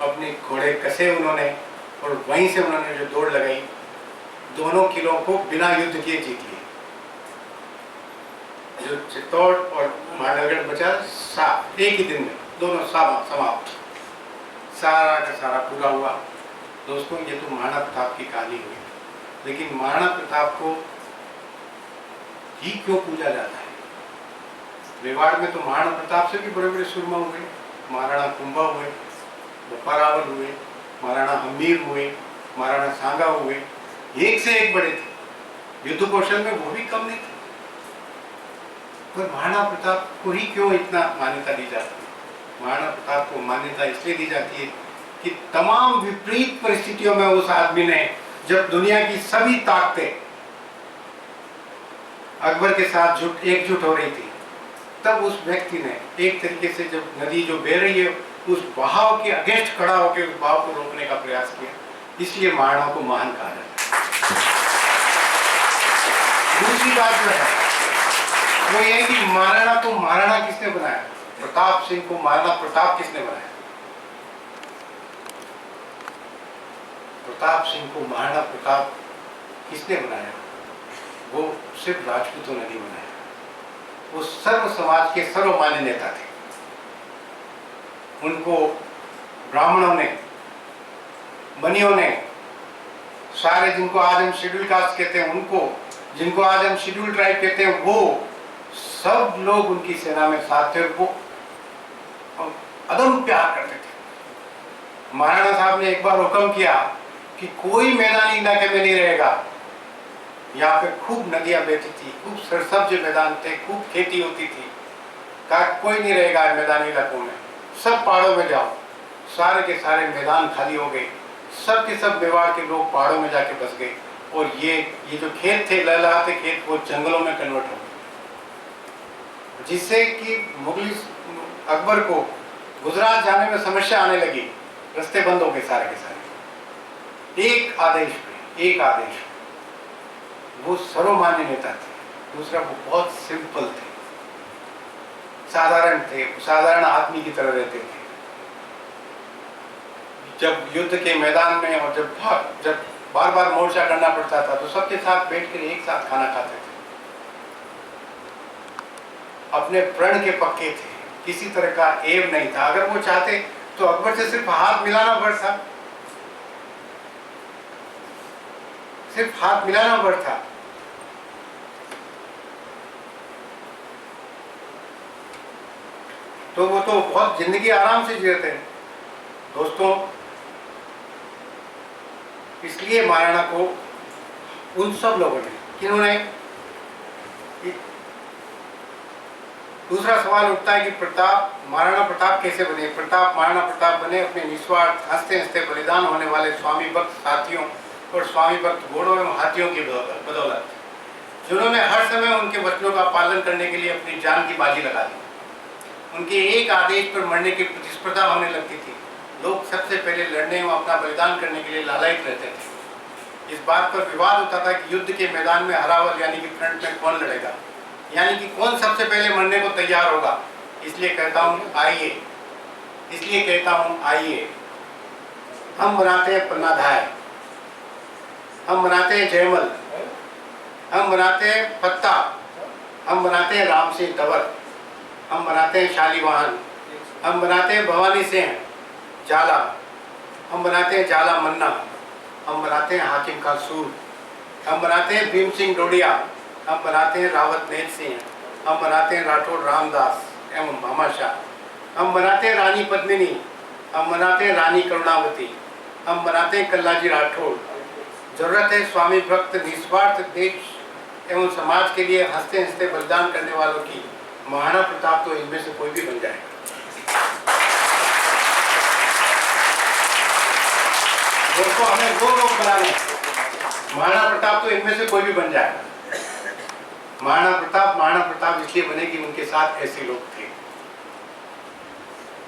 अपने घोड़े कसे उन्होंने, और वहीं से उन्होंने जो दौड़ लगाई, दोनों किलों को बिना युद्ध किए जीत लिए। जो चित्तौड़ और मांडलगढ़ बचा एक ही दिन में दोनों समाप्त, सारा का सारा पूरा हुआ। दोस्तों, ये तो महाराणा प्रताप की कहानी हुई, लेकिन महाराणा प्रताप को ही क्यों पूजा जाता है? मेवाड़ में तो महाराणा प्रताप से भी बड़े बड़े सुरमा हुए, महाराणा कुंभा हुए, बप्पा रावल हुए, महाराणा हमीर हुए, महाराणा सांगा हुए, एक से एक बड़े थे, युद्ध कौशल में वो भी कम नहीं थे। पर महाराणा प्रताप को ही क्यों इतना मान्यता दी जाती है? महाराणा प्रताप को मान्यता इसलिए दी जाती है कि तमाम विपरीत परिस्थितियों में उस आदमी ने, जब दुनिया की सभी ताकतें अकबर के साथ एकजुट हो रही थी, तब उस व्यक्ति ने एक तरीके से, जब नदी जो बह रही है उस बहाव के अगेंस्ट खड़ा होकर उस बहाव को रोकने का प्रयास किया, इसलिए महाराणा को महान कहा जाता है। दूसरी बात जो है वो ये है कि महाराणा को महाराणा किसने बनाया? प्रताप सिंह को महाराणा प्रताप किसने बनाया? प्रताप सिंह को महाराणा प्रताप किसने बनाया? वो सिर्फ राजपूतों ने नहीं बनाया, वो सर्व समाज के सर्वमान्य नेता थे। उनको ब्राह्मणों ने, बनियों ने, सारे जिनको आज हम शेड्यूल कास्ट कहते हैं उनको, जिनको आज हम शेड्यूल ट्राइब कहते हैं, वो सब लोग उनकी सेना में साथ थे, वो अदम प्यार करते थे। महाराणा साहब ने एक बार हुक्म किया कि कोई मैदानी इलाके में नहीं रहेगा, यहाँ पे खूब नदियां बहती थी, खूब सरसब्ज मैदान थे, खूब खेती होती थी, कहा कोई नहीं रहेगा मैदानी इलाकों में, सब पहाड़ों में जाओ। सारे के सारे मैदान खाली हो गए, सब के सब मेवाड़ के लोग पहाड़ों में जाके बस गए, और ये जो खेत थे, लहलहाते खेत, वो जंगलों में कन्वर्ट हो गए, जिससे कि मुगली अकबर को गुजरात जाने में समस्या आने लगी, रास्ते बंद हो गए सारे के सारे। एक आदेश पे, एक आदेश। वो सर्वमान्य नेता थे। दूसरा, वो बहुत सिंपल थे, साधारण थे, साधारण आदमी की तरह रहते थे। जब युद्ध के मैदान में और जब बार बार मोर्चा करना पड़ता था तो सबके साथ बैठकर एक साथ खाना खाते थे। अपने प्रण के पक्के थे, किसी तरह का एव नहीं था। अगर वो चाहते तो अकबर से सिर्फ हाथ मिलाना पड़ता, सिर्फ हाथ मिलाना पड़ता। तो वो तो बहुत जिंदगी आराम से जीते हैं दोस्तों। इसलिए महाराणा को उन सब लोगों ने, किन्होंने, दूसरा सवाल उठता है कि प्रताप, महाराणा प्रताप कैसे बने? प्रताप, महाराणा प्रताप बने अपने निस्वार्थ, हंसते हंसते बलिदान होने वाले स्वामी भक्त साथियों और स्वामी भक्त घोड़ों एवं हाथियों की बदौलत, जिन्होंने हर समय उनके वचनों का पालन करने के लिए अपनी जान की बाजी लगा दी। उनके एक आदेश पर मरने की प्रतिस्पर्धा होने लगती थी। लोग सबसे पहले लड़ने एवं अपना बलिदान करने के लिए लालायित रहते थे। इस बात पर विवाद होता था कि युद्ध के मैदान में हरावल यानी कि फ्रंट में कौन लड़ेगा, यानी कि कौन सबसे पहले मरने को तैयार होगा। इसलिए कहता हूँ आइए, हम बनाते हैं पन्नाधाय, हम बनाते हैं जयमल, हम बनाते हैं पत्ता, हम बनाते हैं राम सिंह तंवर, हम बनाते हैं शालीवाहन, हम बनाते हैं भवानी सिंह जाला, हम बनाते हैं जाला मन्ना, हम बनाते हैं हाकिम कासूर, हम बनाते हैं भीम सिंह डोडिया, हम बनाते हैं रावत नेत सिंह, हम बनाते हैं राठौड़ रामदास एवं भामाशाह, हम बनाते हैं रानी पद्मिनी, हम बनाते हैं रानी करुणावती, हम बनाते हैं कल्लाजी राठौड़। जरूरत है स्वामी भक्त, निस्वार्थ देश एवं समाज के लिए हंसते हंसते बलिदान करने वालों की। महाराणा प्रताप तो इनमें से कोई भी बन जाएगा। दोस्तों, हमें वो लोग बनाने, महाराणा प्रताप तो इनमें से कोई भी बन जाएगा। महाराणा प्रताप इसलिए बने कि उनके साथ ऐसे लोग थे।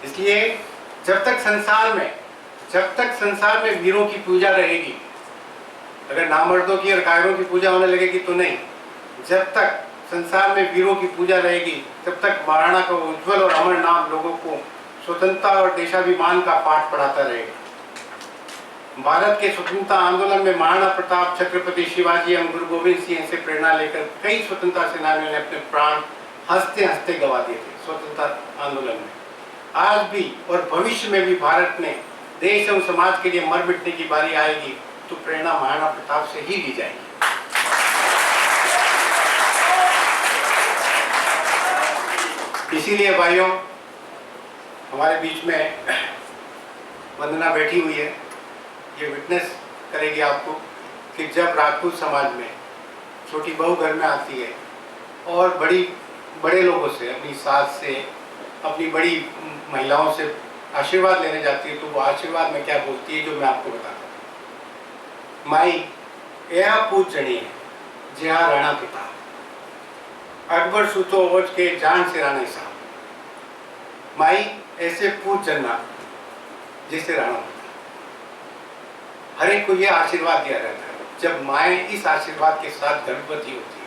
इसलिए जब तक संसार में वीरों की पूजा रहेगी, अगर नामर्दों की और कायरों की पूजा होने लगेगी तो नहीं, जब तक संसार में वीरों की पूजा रहेगी तब तक महाराणा का उज्जवल और अमर नाम लोगों को स्वतंत्रता और देशाभिमान का पाठ पढ़ाता रहेगा। भारत के स्वतंत्रता आंदोलन में महाराणा प्रताप, छत्रपति शिवाजी एवं गुरु गोविंद सिंह से प्रेरणा लेकर कई स्वतंत्रता सेनानियों ने अपने प्राण हंसते हंसते गंवा दिए थे स्वतंत्रता आंदोलन में। आज भी और भविष्य में भी भारत में देश एवं समाज के लिए मर मिटने की बारी आएगी तो प्रेरणा महाराणा प्रताप से ही ली जाएगी। इसीलिए भाइयों, हमारे बीच में वंदना बैठी हुई है, ये विटनेस करेगी आपको कि जब राजपूत समाज में छोटी बहू घर में आती है और बड़े लोगों से, अपनी सास से, अपनी बड़ी महिलाओं से आशीर्वाद लेने जाती है, तो वो आशीर्वाद में क्या बोलती है जो मैं आपको बताता हूँ। माई यह पूछ जनी है जहाँ राणा प्रताप, अकबर सूतो ओझ के जान से राणा साहब। माई ऐसे पूछ जनना जैसे राणा प्रताप। हर एक को यह आशीर्वाद दिया जाता है। जब माएँ इस आशीर्वाद के साथ गर्भवती होती है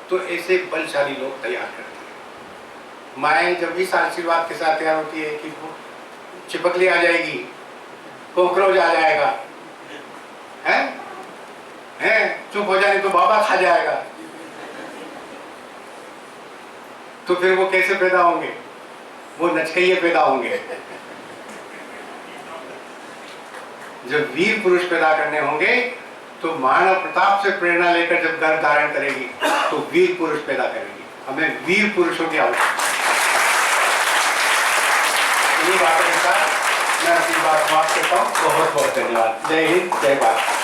तो ऐसे बलशाली लोग तैयार करती है। माएँ जब इस आशीर्वाद के साथ तैयार होती है कि वो चिपकली आ जाएगी, कॉकरोच आ जाएगा, चुप हो जाए तो बाबा खा जाएगा, तो फिर वो कैसे पैदा होंगे? वो नचकैये पैदा होंगे। जब वीर पुरुष पैदा करने होंगे तो महाराणा प्रताप से प्रेरणा लेकर जब गर्भ धारण करेगी तो वीर पुरुष पैदा करेगी। हमें वीर पुरुषों की आवश्यकता है। बातों के साथ मैं अपनी बात समाप्त करता हूँ। बहुत बहुत धन्यवाद। जय हिंद, जय भारत।